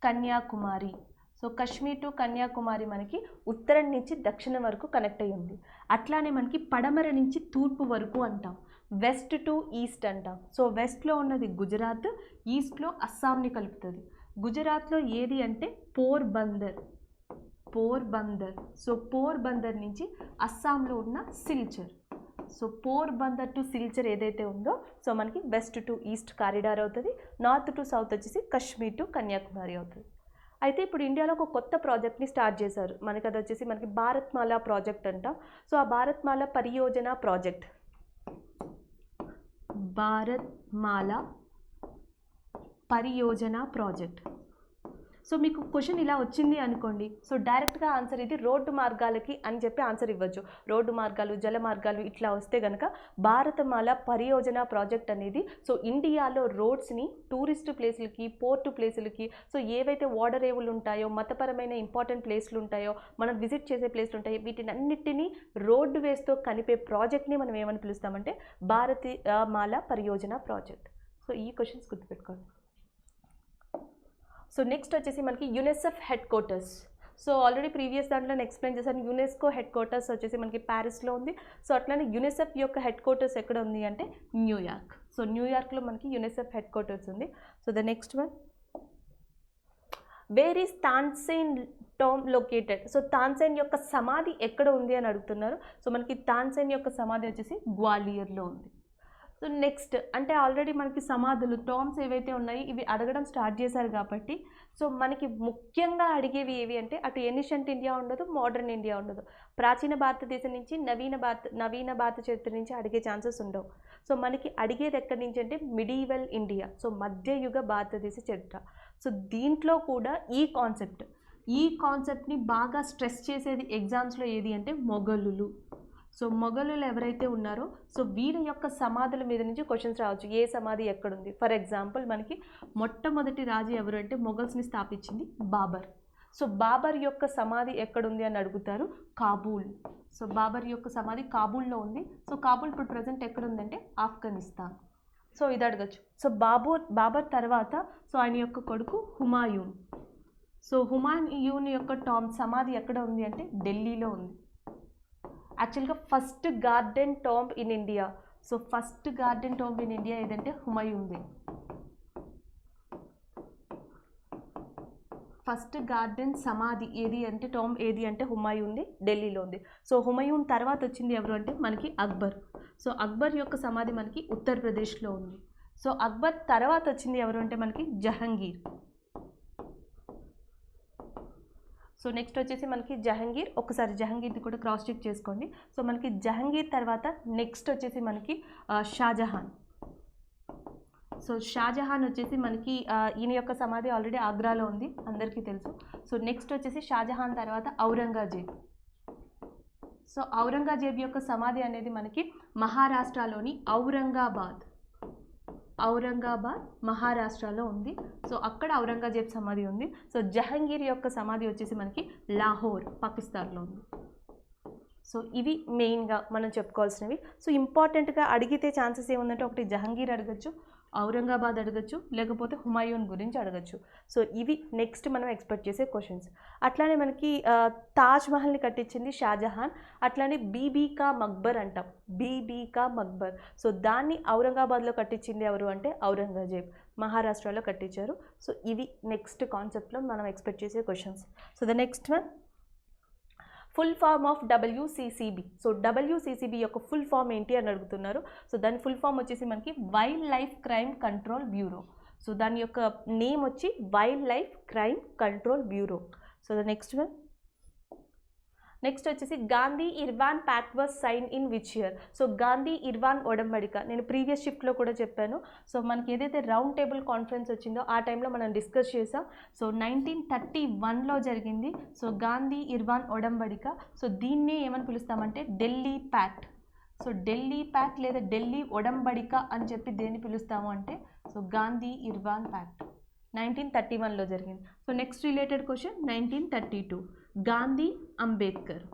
Kanyakumari. So Kashmir to Kanyakumari మనకి ఉత్తరం నుంచి దక్షిణం వరకు కనెక్ట్ అయ్యి ఉంది. అట్లానే మనకి పడమర నుంచి తూర్పు వరకు అంటాం. వెస్ట్ టు ఈస్ట్ అంటాం. సో వెస్ట్లో ఉన్నది గుజరాత్, ఈస్ట్లో అస్సాంని కలుపుతుంది. గుజరాత్లో ఏది అంటే పోర్బందర్. సో పోర్బందర్ నుంచి అస్సాంలో ఉన్న సిల్చర్. సో పోర్బందర్ టు సిల్చర్ ఏదైతే ఉందో సో మనకి వెస్ట్ టు ఈస్ట్ కారిడార్ అవుతుంది. నార్త్ టు సౌత్ వచ్చేసి కాశ్మీర్ టు కన్యాకుమారి అవుతుంది. అయితే ఇప్పుడు ఇండియాలో ఒక కొత్త ప్రాజెక్ట్ని స్టార్ట్ చేశారు. మనకి అది వచ్చేసి మనకి భారత్మాల ప్రాజెక్ట్ అంటాం. సో ఆ భారత్మాల పరియోజన ప్రాజెక్ట్, భారత్మాల పరియోజన ప్రాజెక్ట్. సో మీకు క్వశ్చన్ ఇలా వచ్చింది అనుకోండి, సో డైరెక్ట్గా ఆన్సర్ ఇది రోడ్డు మార్గాలకి అని చెప్పి ఆన్సర్ ఇవ్వచ్చు. రోడ్డు మార్గాలు, జల మార్గాలు ఇట్లా వస్తే కనుక భారతమాల పరియోజన ప్రాజెక్ట్ అనేది సో ఇండియాలో రోడ్స్ని టూరిస్ట్ ప్లేసులకి, పోర్టు ప్లేసులకి, సో ఏవైతే వాటర్ ఏవులు ఉంటాయో, మతపరమైన ఇంపార్టెంట్ ప్లేస్లు ఉంటాయో, మనం విజిట్ చేసే ప్లేస్లు ఉంటాయో, వీటిని అన్నిటినీ రోడ్డు వేస్తో కలిపే ప్రాజెక్ట్ని మనం ఏమని పిలుస్తామంటే భారతమాల పరియోజన ప్రాజెక్ట్. సో ఈ క్వశ్చన్స్ గుర్తుపెట్టుకోండి. సో నెక్స్ట్ వచ్చేసి మనకి UNICEF head quarters. So already previous దాంట్లో నేను ఎక్స్ప్లెయిన్ చేశాను. యునెస్కో హెడ్ క్వార్టర్స్ వచ్చేసి మనకి ప్యారిస్లో ఉంది. సో అట్లానే యునెసెఫ్ యొక్క హెడ్ క్వార్టర్స్ ఎక్కడ ఉంది అంటే న్యూయార్క్. సో న్యూయార్క్లో మనకి యునెసెఫ్ హెడ్ క్వార్టర్స్ ఉంది. So the next one, where is Tansen tome located. So Tansen యొక్క సమాధి ఎక్కడ ఉంది అని అడుగుతున్నారు. సో మనకి తాన్సేన్ యొక్క సమాధి వచ్చేసి గ్వాలియర్లో ఉంది. సో నెక్స్ట్ అంటే ఆల్రెడీ మనకి సమాధులు, టోమ్స్ ఏవైతే ఉన్నాయో ఇవి అడగడం స్టార్ట్ చేశారు కాబట్టి సో మనకి ముఖ్యంగా అడిగేవి ఏవి అంటే అటు ఏన్షియంట్ ఇండియా ఉండదు, మోడర్న్ ఇండియా ఉండదు. ప్రాచీన భారతదేశం నుంచి నవీన భారత చరిత్ర నుంచి అడిగే ఛాన్సెస్ ఉండవు. సో మనకి అడిగేది ఎక్కడి నుంచి అంటే మిడీవల్ ఇండియా, సో మధ్యయుగ భారతదేశ చరిత్ర. సో దీంట్లో కూడా ఈ కాన్సెప్ట్ని బాగా స్ట్రెస్ చేసేది ఎగ్జామ్స్లో ఏది అంటే మొఘలులు. సో మొఘలులు ఎవరైతే ఉన్నారో సో వీళ్ళ యొక్క సమాధుల మీద నుంచి క్వశ్చన్స్ రావచ్చు. ఏ సమాధి ఎక్కడుంది? ఫర్ ఎగ్జాంపుల్ మనకి మొట్టమొదటి రాజు ఎవరు అంటే మొఘల్స్ని స్థాపించింది బాబర్. సో బాబర్ యొక్క సమాధి ఎక్కడుంది అని అడుగుతారు, కాబూల్. సో బాబర్ యొక్క సమాధి కాబూల్లో ఉంది. సో కాబూల్ ఇప్పుడు ప్రజెంట్ ఎక్కడుందంటే ఆఫ్ఘనిస్తాన్. సో ఇది అడగచ్చు. సో బాబర్ తర్వాత సో ఆయన యొక్క కొడుకు హుమాయూన్. సో హుమాయూన్ యొక్క సమాధి ఎక్కడ ఉంది అంటే ఢిల్లీలో ఉంది. యాక్చువల్గా first garden tomb in India. So first garden tomb in India ఏదంటే హుమాయూన్ది. ఫస్ట్ గార్డెన్ సమాధి ఏది అంటే టాంబ్ ఏది అంటే హుమాయూన్ది, ఢిల్లీలో ఉంది. సో హుమాయూన్ తర్వాత వచ్చింది ఎవరు అంటే మనకి అక్బర్. సో అక్బర్ యొక్క సమాధి మనకి ఉత్తరప్రదేశ్లో ఉంది. సో అక్బర్ తర్వాత వచ్చింది ఎవరు అంటే మనకి జహంగీర్. సో నెక్స్ట్ వచ్చేసి మనకి జహంగీర్. ఒకసారి జహంగీర్ది కూడా క్రాస్ చెక్ చేసుకోండి. సో మనకి జహంగీర్ తర్వాత నెక్స్ట్ వచ్చేసి మనకి షాజహాన్. సో షాజహాన్ వచ్చేసి మనకి ఈయన యొక్క సమాధి ఆల్రెడీ ఆగ్రాలో ఉంది, అందరికీ తెలుసు. సో నెక్స్ట్ వచ్చేసి షాజహాన్ తర్వాత ఔరంగజేబ్. సో ఔరంగజేబ్ యొక్క సమాధి అనేది మనకి మహారాష్ట్రలోని ఔరంగాబాద్ మహారాష్ట్రలో ఉంది. సో అక్కడ ఔరంగజేబ్ సమాధి ఉంది. సో జహంగీర్ యొక్క సమాధి వచ్చేసి మనకి లాహోర్ పాకిస్తాన్లో ఉంది. సో ఇవి మెయిన్గా మనం చెప్పుకోవాల్సినవి. సో ఇంపార్టెంట్గా అడిగితే ఛాన్సెస్ ఏముందంటే ఒకటి జహంగీర్ అడగచ్చు, ఔరంగాబాద్ అడగచ్చు, లేకపోతే హుమాయూన్ గురించి అడగచ్చు. సో ఇవి నెక్స్ట్ మనం ఎక్స్పెక్ట్ చేసే క్వశ్చన్స్. అట్లానే మనకి తాజ్ మహల్ని కట్టించింది షాజహాన్. అట్లానే బీబీ కా మక్బర్ అంటాం, బీబీ కా మక్బర్. సో దాన్ని ఔరంగాబాద్లో కట్టించింది ఎవరు అంటే ఔరంగజేబ్. మహారాష్ట్రలో కట్టించారు. సో ఇవి నెక్స్ట్ కాన్సెప్ట్లో మనం ఎక్స్పెక్ట్ చేసే questions. So the next one, full form of WCCB. So WCCB యొక్క ఫుల్ ఫామ్ ఏంటి అని అడుగుతున్నారు. సో దాని ఫుల్ ఫామ్ వచ్చేసి మనకి wildlife crime control bureau. So దాని యొక్క నేమ్ వచ్చి wildlife crime control bureau. So the next one, next వచ్చేసి Gandhi Irwin pact was sign in which year. So Gandhi Irwin ఒడంబడిక నేను ప్రీవియస్ షిఫ్ట్లో కూడా చెప్పాను. సో మనకి ఏదైతే రౌండ్ టేబుల్ కాన్ఫరెన్స్ వచ్చిందో ఆ టైంలో మనం డిస్కస్ చేసాం. సో 1931లో జరిగింది. సో గాంధీ ఇర్వాన్ ఒడంబడిక. సో దీన్ని ఏమని పిలుస్తామంటే Delhi pact. So Delhi pact లేదా ఢిల్లీ ఒడంబడిక అని చెప్పి దేన్ని పిలుస్తాము అంటే సో గాంధీ ఇర్వాన్ ప్యాక్ట్ 1931లో జరిగింది. So next related question 1932 Gandhi Ambedkar.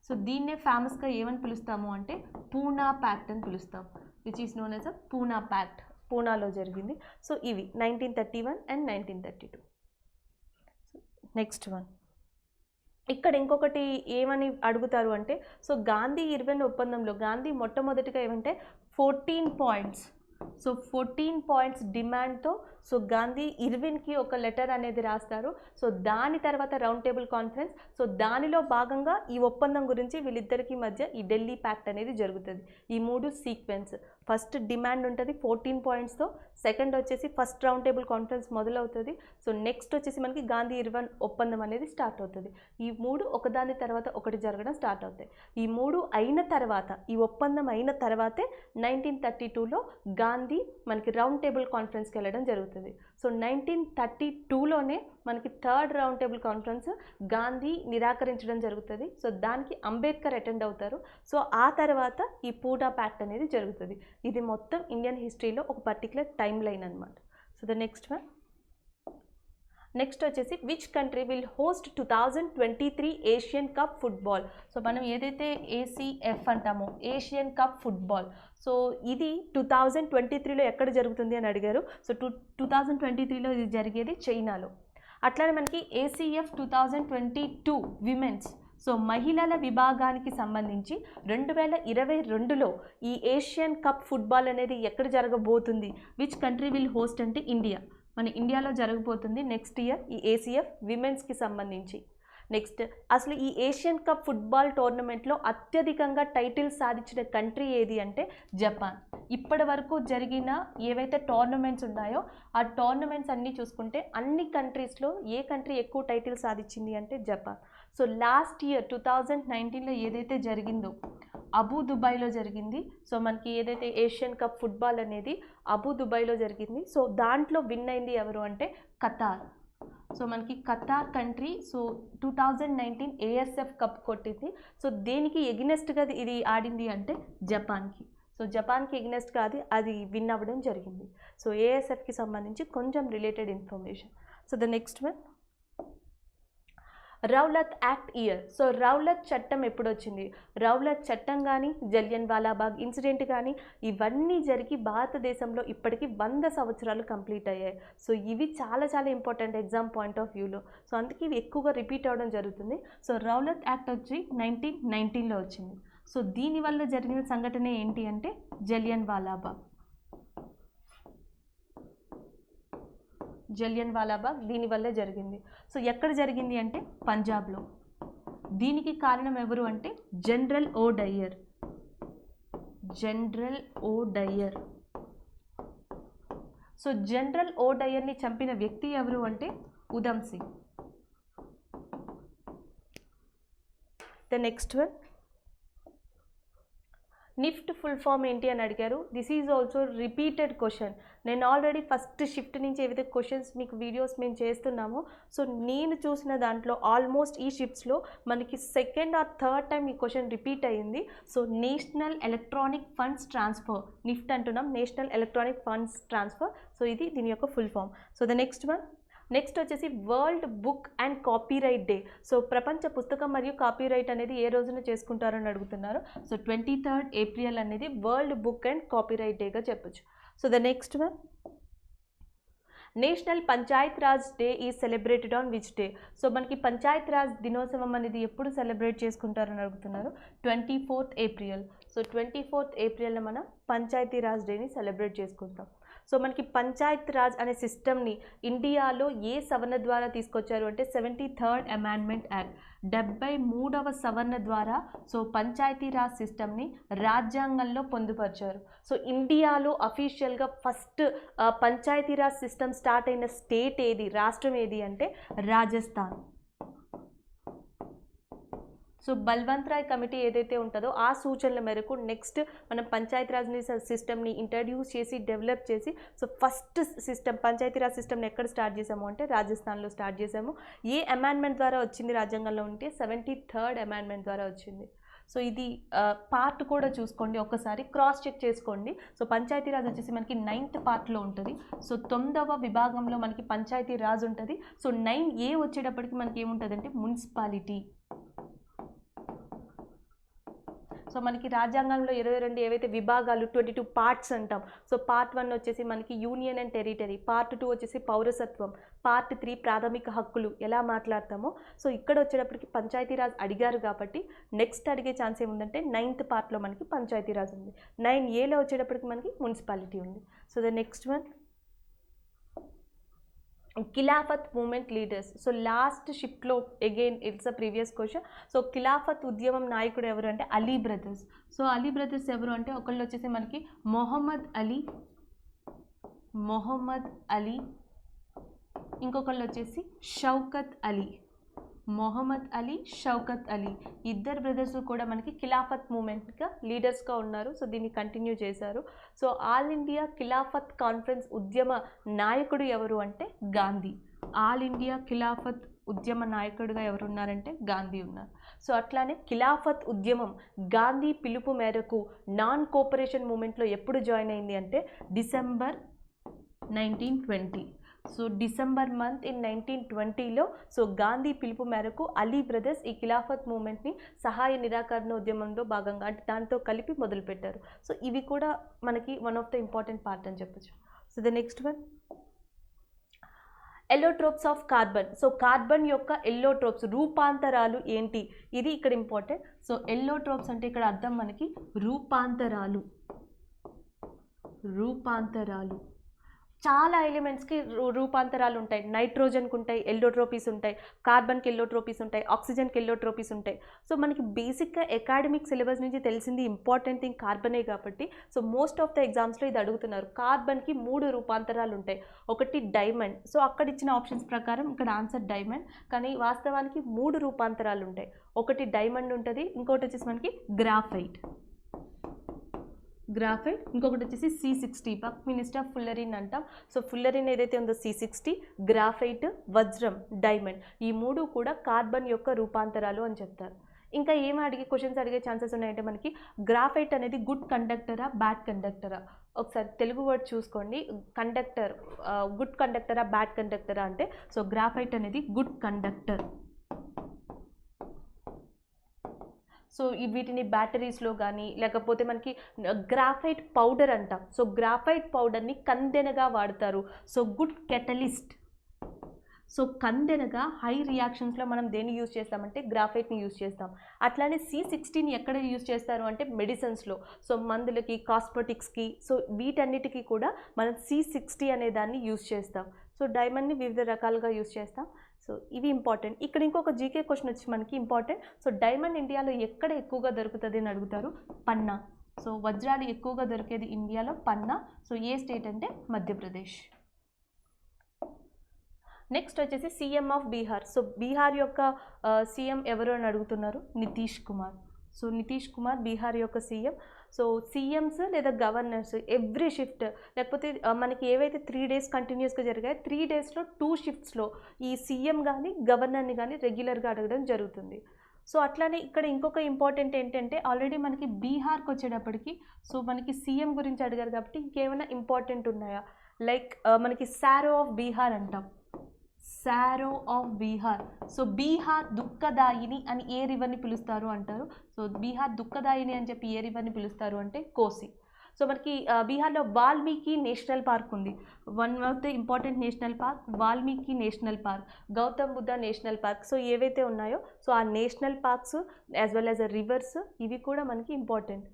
So దీన్నే ఫేమస్గా ఏమని పిలుస్తాము అంటే పూనా ప్యాక్ట్ అని పిలుస్తాం, which is known as a Poona pact. పూనాలో జరిగింది. సో ఇవి 1931 అండ్ 1932. నెక్స్ట్ వన్, ఇక్కడ ఇంకొకటి ఏమని అడుగుతారు అంటే సో గాంధీ ఇర్విన్ ఒప్పందంలో గాంధీ మొట్టమొదటిగా ఏమంటే 14 పాయింట్స్. సో 14 పాయింట్స్ డిమాండ్తో సో గాంధీ ఇర్విన్కి ఒక లెటర్ అనేది రాస్తారు. సో దాని తర్వాత రౌండ్ టేబుల్ కాన్ఫరెన్స్. సో దానిలో భాగంగా ఈ ఒప్పందం గురించి వీళ్ళిద్దరికి మధ్య ఈ ఢిల్లీ ప్యాక్ట్ అనేది జరుగుతుంది. ఈ మూడు సీక్వెన్స్, ఫస్ట్ డిమాండ్ ఉంటుంది 14 పాయింట్స్తో, సెకండ్ వచ్చేసి ఫస్ట్ రౌండ్ టేబుల్ కాన్ఫరెన్స్ మొదలవుతుంది. సో నెక్స్ట్ వచ్చేసి మనకి గాంధీ ఇర్విన్ ఒప్పందం అనేది స్టార్ట్ అవుతుంది. ఈ మూడు ఒకదాని తర్వాత ఒకటి జరగడం స్టార్ట్ అవుతాయి. ఈ మూడు అయిన తర్వాత, ఈ ఒప్పందం అయిన తర్వాతే 1932లో గాంధీ మనకి రౌండ్ టేబుల్ కాన్ఫరెన్స్కి వెళ్ళడం జరుగుతుంది. సో 1932లోనే మనకి third round table conference Gandhi నిరాకరించడం జరుగుతుంది. సో దానికి అంబేద్కర్ అటెండ్ అవుతారు. సో ఆ తర్వాత ఈ పూనా ప్యాక్ట్ అనేది జరుగుతుంది. ఇది మొత్తం ఇండియన్ హిస్టరీలో ఒక పర్టికులర్ టైం లైన్ అనమాట. So the next one, next వచ్చేసి which country will host 2023 Asian cup football. So మనం ఏదైతే ACF అంటామో ఏషియన్ కప్ ఫుట్బాల్, సో ఇది 2023లో ఎక్కడ జరుగుతుంది అని అడిగారు. సో 2023లో ఇది జరిగేది చైనాలో. అట్లానే మనకి ACF 2022 విమెన్స్, సో మహిళల విభాగానికి సంబంధించి 2022లో ఈ ఏషియన్ కప్ ఫుట్బాల్ అనేది ఎక్కడ జరగబోతుంది, విచ్ కంట్రీ విల్ హోస్ట్ అంటే ఇండియా, మన ఇండియాలో జరగబోతుంది నెక్స్ట్ ఇయర్ ఈ ACF విమెన్స్కి సంబంధించి. నెక్స్ట్ అసలు ఈ ఏషియన్ కప్ ఫుట్బాల్ టోర్నమెంట్లో అత్యధికంగా టైటిల్స్ సాధించిన కంట్రీ ఏది అంటే జపాన్. ఇప్పటి వరకు జరిగిన ఏవైతే టోర్నమెంట్స్ ఉన్నాయో ఆ టోర్నమెంట్స్ అన్నీ చూసుకుంటే అన్ని కంట్రీస్లో ఏ కంట్రీ ఎక్కువ టైటిల్స్ సాధించింది అంటే జపాన్. సో లాస్ట్ ఇయర్ 2019లో ఏదైతే జరిగిందో అబుదుబాయ్లో జరిగింది. సో మనకి ఏదైతే ఏషియన్ కప్ ఫుట్బాల్ అనేది అబుదుబాయ్లో జరిగింది. సో దాంట్లో విన్ అయింది ఎవరు అంటే ఖతార్. సో మనకి Qatar country so 2019 ASF cup కొట్టింది. సో దేనికి ఎగ్నెస్ట్గా ఇది ఆడింది అంటే జపాన్కి. సో జపాన్కి ఎగ్నెస్ట్గా అది విన్ అవ్వడం జరిగింది. సో ASFకి సంబంధించి కొంచెం related information. So the next one, Rowlatt act year. So Rowlatt చట్టం ఎప్పుడు వచ్చింది? రౌలత్ చట్టం కానీ జలియన్ వాలాబాగ్ ఇన్సిడెంట్ కానీ ఇవన్నీ జరిగి భారతదేశంలో ఇప్పటికీ 100 సంవత్సరాలు కంప్లీట్ అయ్యాయి. సో ఇవి చాలా చాలా ఇంపార్టెంట్ ఎగ్జామ్ పాయింట్ ఆఫ్ వ్యూలో. సో అందుకే ఇవి ఎక్కువగా రిపీట్ అవ్వడం జరుగుతుంది. సో రౌలత్ యాక్ట్ వచ్చి 1919లో వచ్చింది. సో దీనివల్ల జరిగిన సంఘటన ఏంటి అంటే జలియన్ వాలాబాగ్. జలియన్ వాలాబాగ్ దీనివల్లే జరిగింది. సో ఎక్కడ జరిగింది అంటే పంజాబ్లో. దీనికి కారణం ఎవరు అంటే general O Dyer. General O Dyer. So general O డయ్యర్ని చంపిన వ్యక్తి ఎవరు అంటే Udham Singh. The next one, NIFT full form ఏంటి అని అడిగారు. This is also repeated question. నేను ఆల్రెడీ ఫస్ట్ షిఫ్ట్ నుంచి ఏవైతే క్వశ్చన్స్ మీకు వీడియోస్ మేము చేస్తున్నామో సో నేను చూసిన దాంట్లో ఆల్మోస్ట్ ఈ షిఫ్ట్స్లో మనకి సెకండ్ ఆర్ థర్డ్ టైం ఈ క్వశ్చన్ రిపీట్ అయ్యింది. So national electronic funds transfer, NEFT అంటున్నాం, national electronic funds transfer. So ఇది దీని యొక్క full form. So the next one, next వచ్చేసి world book and copyright day. So ప్రపంచ పుస్తకం మరియు కాపీరైట్ అనేది ఏ రోజున చేసుకుంటారని అడుగుతున్నారు. సో 23rd ఏప్రిల్ అనేది వరల్డ్ బుక్ అండ్ కాపీరైట్ డేగా చెప్పొచ్చు. So the next one, national Panchayat Raj day is celebrated on which day. So మనకి పంచాయత్ రాజ్ దినోత్సవం అనేది ఎప్పుడు సెలబ్రేట్ చేసుకుంటారని అడుగుతున్నారు. 24th April. సో 24th ఏప్రిల్లో మనం పంచాయతీ రాజ్ డేని సెలబ్రేట్ చేసుకుంటాం. సో మనకి పంచాయత్ రాజ్ అనే సిస్టమ్ని ఇండియాలో ఏ సవరణ ద్వారా తీసుకొచ్చారు అంటే 73rd అమెండ్మెంట్ యాక్ట్, 73వ సవరణ ద్వారా సో పంచాయతీరాజ్ సిస్టమ్ని రాజ్యాంగంలో పొందుపరిచారు. సో ఇండియాలో అఫీషియల్గా ఫస్ట్ పంచాయతీరాజ్ సిస్టమ్ స్టార్ట్ అయిన స్టేట్ ఏది, రాష్ట్రం ఏది అంటే రాజస్థాన్. సో బల్వంత్ రాయ్ కమిటీ ఏదైతే ఉంటుందో ఆ సూచనల మేరకు నెక్స్ట్ మనం పంచాయతీరాజ్ సిస్టమ్ని ఇంట్రడ్యూస్ చేసి డెవలప్ చేసి సో ఫస్ట్ సిస్టమ్ పంచాయతీరాజ్ సిస్టమ్ని ఎక్కడ స్టార్ట్ చేసాము అంటే రాజస్థాన్లో స్టార్ట్ చేసాము. ఏ అమెండ్మెంట్ ద్వారా వచ్చింది రాజ్యాంగంలో ఉంటే 73rd అమెండ్మెంట్ ద్వారా వచ్చింది. సో ఇది పార్ట్ కూడా చూసుకోండి, ఒకసారి క్రాస్ చెక్ చేసుకోండి. సో పంచాయతీరాజ్ వచ్చేసి మనకి 9th పార్ట్లో ఉంటుంది. సో 9వ విభాగంలో మనకి పంచాయతీరాజ్ ఉంటుంది. సో 9A వచ్చేటప్పటికి మనకి ఏముంటుంది అంటే మున్సిపాలిటీ. సో మనకి రాజ్యాంగంలో 22 ఏవైతే విభాగాలు 22 పార్ట్స్ అంటాం. సో పార్ట్ 1 వచ్చేసి మనకి యూనియన్ అండ్ టెరిటరీ, పార్ట్ 2 వచ్చేసి పౌరసత్వం, పార్ట్ 3 ప్రాథమిక హక్కులు ఎలా మాట్లాడతామో. సో ఇక్కడ వచ్చేటప్పటికి పంచాయతీరాజ్ అడిగారు కాబట్టి నెక్స్ట్ అడిగే ఛాన్స్ ఏముందంటే 9th పార్ట్లో మనకి పంచాయతీరాజ్ ఉంది. 9Aలో వచ్చేటప్పటికి మనకి మున్సిపాలిటీ ఉంది. So the next one Khilafat movement leaders. So last షిఫ్ట్లో again it's a previous question. So Khilafat ఉద్యమం నాయకుడు ఎవరు అంటే Ali brothers. So Ali brothers ఎవరు అంటే ఒకళ్ళు వచ్చేసి మనకి మొహమ్మద్ అలీ, ఇంకొకళ్ళు వచ్చేసి షౌకత్ అలీ. ఇద్దరు బ్రదర్స్ కూడా మనకి ఖిలాఫత్ మూమెంట్గా లీడర్స్గా ఉన్నారు. సో దీన్ని కంటిన్యూ చేశారు. So all India Khilafat conference ఉద్యమ నాయకుడు ఎవరు అంటే గాంధీ. ఆల్ ఇండియా ఖిలాఫత్ ఉద్యమ నాయకుడిగా ఎవరు ఉన్నారంటే గాంధీ ఉన్నారు. సో అట్లానే ఖిలాఫత్ ఉద్యమం గాంధీ పిలుపు మేరకు నాన్ కోఆపరేషన్ మూమెంట్లో ఎప్పుడు జాయిన్ అయింది అంటే December 1920. So December month in 1920లో సో గాంధీ పిలుపు మేరకు అలీ బ్రదర్స్ ఈ ఖిలాఫత్ మూమెంట్ని సహాయ నిరాకరణ ఉద్యమంలో భాగంగా అంటే దాంతో కలిపి మొదలుపెట్టారు. సో ఇవి కూడా మనకి one of the important part అని చెప్పచ్చు. So the next one allotropes of carbon. So carbon యొక్క ఎల్లోట్రోప్స్ రూపాంతరాలు ఏంటి, ఇది ఇక్కడ ఇంపార్టెంట్. సో ఎల్లోట్రోప్స్ అంటే ఇక్కడ అర్థం మనకి రూపాంతరాలు. చాలా ఎలిమెంట్స్కి రూపాంతరాలు ఉంటాయి. నైట్రోజన్కి ఉంటాయి ఎల్లోట్రోపీస్ ఉంటాయి, కార్బన్కి ఎల్లోట్రోపీస్ ఉంటాయి, ఆక్సిజన్కి ఎల్లోట్రోపీస్ ఉంటాయి. సో మనకి బేసిక్గా అకాడమిక్ సిలబస్ నుంచి తెలిసింది ఇంపార్టెంట్ థింగ్ కార్బనే కాబట్టి సో మోస్ట్ ఆఫ్ ద ఎగ్జామ్స్లో ఇది అడుగుతున్నారు. కార్బన్కి 3 రూపాంతరాలు ఉంటాయి. ఒకటి డైమండ్. సో అక్కడ ఇచ్చిన ఆప్షన్స్ ప్రకారం ఇక్కడ ఆన్సర్ డైమండ్, కానీ వాస్తవానికి 3 రూపాంతరాలు ఉంటాయి. ఒకటి డైమండ్ ఉంటుంది, ఇంకోటి వచ్చేసి మనకి గ్రాఫైట్, ఇంకొకటి వచ్చేసి C60 బక్మినిస్టర్ ఫుల్లరిన్ అంటాం. సో ఫుల్లరిన్ ఏదైతే ఉందో C60, గ్రాఫైట్, వజ్రం, డైమండ్, ఈ 3 కూడా కార్బన్ యొక్క రూపాంతరాలు అని చెప్తారు. ఇంకా ఏమి క్వశ్చన్స్ అడిగే ఛాన్సెస్ ఉన్నాయంటే మనకి గ్రాఫైట్ అనేది గుడ్ కండక్టరా బ్యాడ్ కండక్టరా, ఒకసారి తెలుగు వర్డ్ చూసుకోండి. కండక్టర్ గుడ్ కండక్టరా బ్యాడ్ కండక్టరా అంటే సో గ్రాఫైట్ అనేది గుడ్ కండక్టర్. సో వీటిని బ్యాటరీస్లో కానీ లేకపోతే మనకి గ్రాఫైట్ పౌడర్ అంటాం. సో గ్రాఫైట్ పౌడర్ని కందెనగా వాడతారు. So good catalyst. సో కందెనగా హై రియాక్షన్స్లో మనం దేన్ని యూజ్ చేస్తామంటే గ్రాఫైట్ని యూజ్ చేస్తాం. అట్లానే C60ని ఎక్కడ యూజ్ చేస్తారు అంటే మెడిసిన్స్లో, సో మందులకి, కాస్మెటిక్స్కి, సో వీటన్నిటికీ కూడా మనం C60 అనే దాన్ని యూజ్ చేస్తాం. సో డైమండ్ని వివిధ రకాలుగా యూజ్ చేస్తాం. సో ఇవి ఇంపార్టెంట్. ఇక్కడ ఇంకొక జీకే క్వశ్చన్ వచ్చి మనకి ఇంపార్టెంట్. సో డైమండ్ ఇండియాలో ఎక్కడ ఎక్కువగా దొరుకుతుంది అని అడుగుతారు. పన్నా. సో వజ్రాలు ఎక్కువగా దొరికేది ఇండియాలో పన్నా. సో ఏ స్టేట్ అంటే మధ్యప్రదేశ్. నెక్స్ట్ వచ్చేసి CM of Bihar. So Bihar యొక్క సీఎం ఎవరు అని అడుగుతున్నారు, నితీష్ కుమార్. సో నితీష్ కుమార్ బీహార్ యొక్క సీఎం. సో సీఎంస్ లేదా గవర్నర్స్ ఎవ్రీ షిఫ్ట్ లేకపోతే మనకి ఏవైతే 3 days కంటిన్యూస్గా జరిగాయో 3 daysలో 2 shiftsలో ఈ సీఎం కానీ గవర్నర్ని కానీ రెగ్యులర్గా అడగడం జరుగుతుంది. సో అట్లానే ఇక్కడ ఇంకొక ఇంపార్టెంట్ ఏంటంటే ఆల్రెడీ మనకి బీహార్కి వచ్చేటప్పటికి సో మనకి సీఎం గురించి అడిగారు కాబట్టి ఇంకేమైనా ఇంపార్టెంట్ ఉన్నాయా, లైక్ మనకి సారో ఆఫ్ బీహార్ అంటాం. Sorrow of Bihar. So Bihar దుఃఖదాయిని అని ఏ రివర్ని పిలుస్తారు అంటారు. సో బీహార్ దుఃఖదాయిని అని చెప్పి ఏ రివర్ని పిలుస్తారు అంటే కోసి. సో మనకి బీహార్లో వాల్మీకి నేషనల్ పార్క్ ఉంది. One of the important national park Valmiki national park, Gautam Buddha national park. So ఏవైతే ఉన్నాయో సో ఆ national parks as well as rivers ఇవి కూడా మనకి important.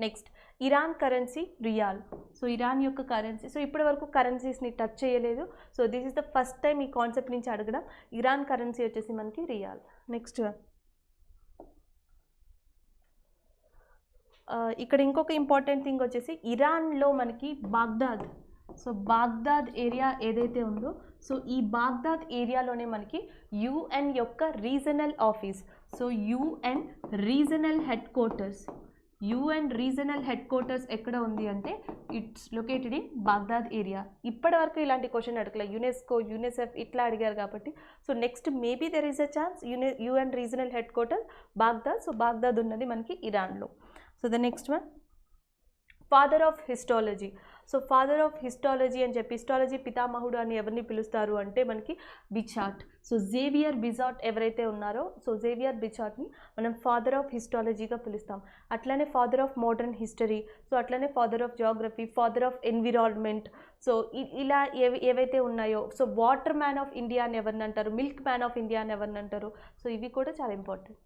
Next Iran currency rial. So Iran యొక్క కరెన్సీ. సో ఇప్పటి వరకు కరెన్సీస్ని టచ్ చేయలేదు. So this is the first time ఈ కాన్సెప్ట్ నుంచి అడగడం. ఇరాన్ కరెన్సీ వచ్చేసి మనకి రియాల్. నెక్స్ట్ ఇక్కడ ఇంకొక ఇంపార్టెంట్ థింగ్ వచ్చేసి ఇరాన్లో మనకి బాగ్దాద్. సో బాగ్దాద్ ఏరియా ఏదైతే ఉందో, సో ఈ బాగ్దాద్ ఏరియాలోనే మనకి యుఎన్ యొక్క regional office. So UN regional head quarters. UN regional head quarters ఎక్కడ ఉంది అంటే it's located in Baghdad area. ఇప్పటి వరకు ఇలాంటి క్వశ్చన్ అడగలేదు. యునెస్కో, యూనిసెఫ్ ఇట్లా అడిగారు కాబట్టి so next maybe there is a chance UN regional head quarters Baghdad. So Baghdad ఉన్నది మనకి ఇరాన్లో. So the next one, father of histology. So father of histology అని చెప్పి హిస్టాలజీ పితామహుడు అని ఎవరిని పిలుస్తారు అంటే మనకి బిచాట్. సో జేవియర్ బిచాట్ ఎవరైతే ఉన్నారో, సో జేవియర్ బిచాట్ని మనం ఫాదర్ ఆఫ్ హిస్టాలజీగా పిలుస్తాం. అట్లనే father of modern history, so అట్లనే father of geography, father of environment. So ఇలా ఏవైతే ఉన్నాయో, so water man of India అని ఎవరిని అంటారు, మిల్క్ మ్యాన్ ఆఫ్ ఇండియా అని ఎవరిని అంటారు. సో ఇవి కూడా చాలా important.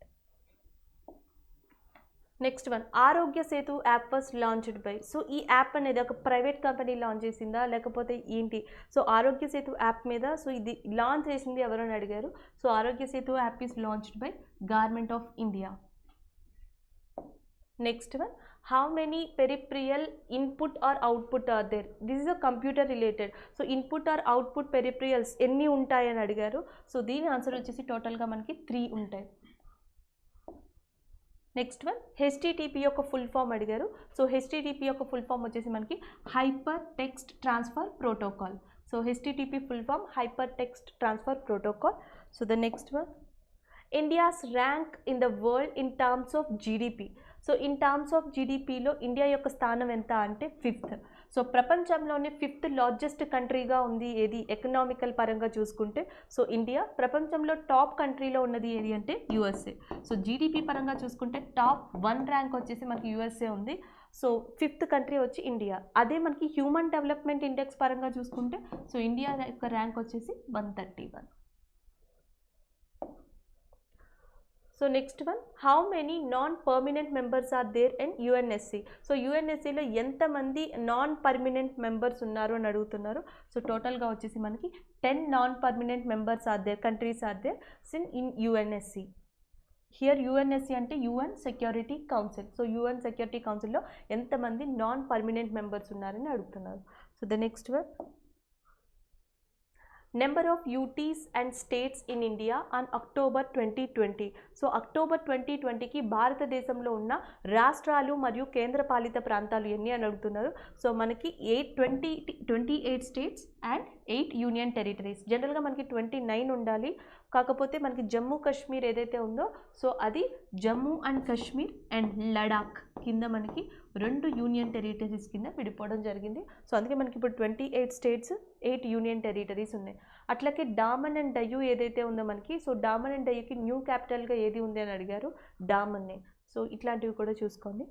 Next one, Aarogya Setu app was launched by. So ఈ యాప్ అనేది ఒక ప్రైవేట్ కంపెనీ లాంచ్ చేసిందా లేకపోతే ఏంటి? సో ఆరోగ్య సేతు యాప్ మీద సో ఇది లాంచ్ చేసింది ఎవరని అడిగారు. So Aarogya Setu app is launched by government of India. Next one, how many peripheral input or output are there? This is a computer related. So input or output peripherals ఎన్ని ఉంటాయని అడిగారు. So దీని answer వచ్చేసి టోటల్గా మనకి 3 ఉంటాయి. నెక్స్ట్ వన్, హెచ్టిటిపి యొక్క full form అడిగారు. సో హెచ్టిటిపి యొక్క ఫుల్ ఫామ్ వచ్చేసి మనకి hyper text transfer protocol. So HTTP full form hyper text transfer protocol. So the next one, India's rank in the world in terms of GDP. So in terms of జీడిపిలో India యొక్క స్థానం ఎంత అంటే 5th. So ప్రపంచంలోనే 5th largest కంట్రీగా ఉంది ఏది economical పరంగా చూసుకుంటే. So India. ప్రపంచంలో టాప్ కంట్రీలో ఉన్నది ఏది అంటే యుఎస్ఏ. సో జీడిపి పరంగా చూసుకుంటే టాప్ 1 ర్యాంక్ వచ్చేసి మనకి యుఎస్ఏ ఉంది. సో 5th కంట్రీ వచ్చి ఇండియా. అదే మనకి హ్యూమన్ డెవలప్మెంట్ ఇండెక్స్ పరంగా చూసుకుంటే సో ఇండియా యొక్క ర్యాంక్ వచ్చేసి 131. So next one, how many non permanent members are there in UNSC. So యుఎన్ఎస్సిలో ఎంతమంది నాన్ పర్మనెంట్ మెంబర్స్ ఉన్నారు అని అడుగుతున్నారు. సో టోటల్గా వచ్చేసి మనకి 10 non permanent members are there, countries are there in UNSC. Here UNSC అంటే UN security council. So UN security కౌన్సిల్లో ఎంతమంది నాన్ పర్మనెంట్ మెంబర్స్ ఉన్నారని అడుగుతున్నారు. So the next one, number of UTs and states in India on October 2020. సో October 2020కి భారతదేశంలో ఉన్న రాష్ట్రాలు మరియు కేంద్రపాలిత ప్రాంతాలు ఎన్ని అని అడుగుతున్నారు. సో మనకి 28 స్టేట్స్ అండ్ 8 యూనియన్ టెరిటరీస్. జనరల్గా మనకి 29 ఉండాలి. కాకపోతే మనకి జమ్మూ కాశ్మీర్ ఏదైతే ఉందో సో అది జమ్మూ అండ్ కాశ్మీర్ అండ్ లడాక్ కింద మనకి 2 యూనియన్ టెరిటరీస్ కింద విడిపోవడం జరిగింది. సో అందుకే మనకి ఇప్పుడు 28 స్టేట్స్ 8 యూనియన్ టెరిటరీస్ ఉన్నాయి. అట్లాగే డామన్ అండ్ డయ్యూ ఏదైతే ఉందో మనకి, సో డామన్ అండ్ డయ్యూకి న్యూ క్యాపిటల్గా ఏది ఉంది అని అడిగారు, డామన్నే. సో ఇట్లాంటివి కూడా చూసుకోండి.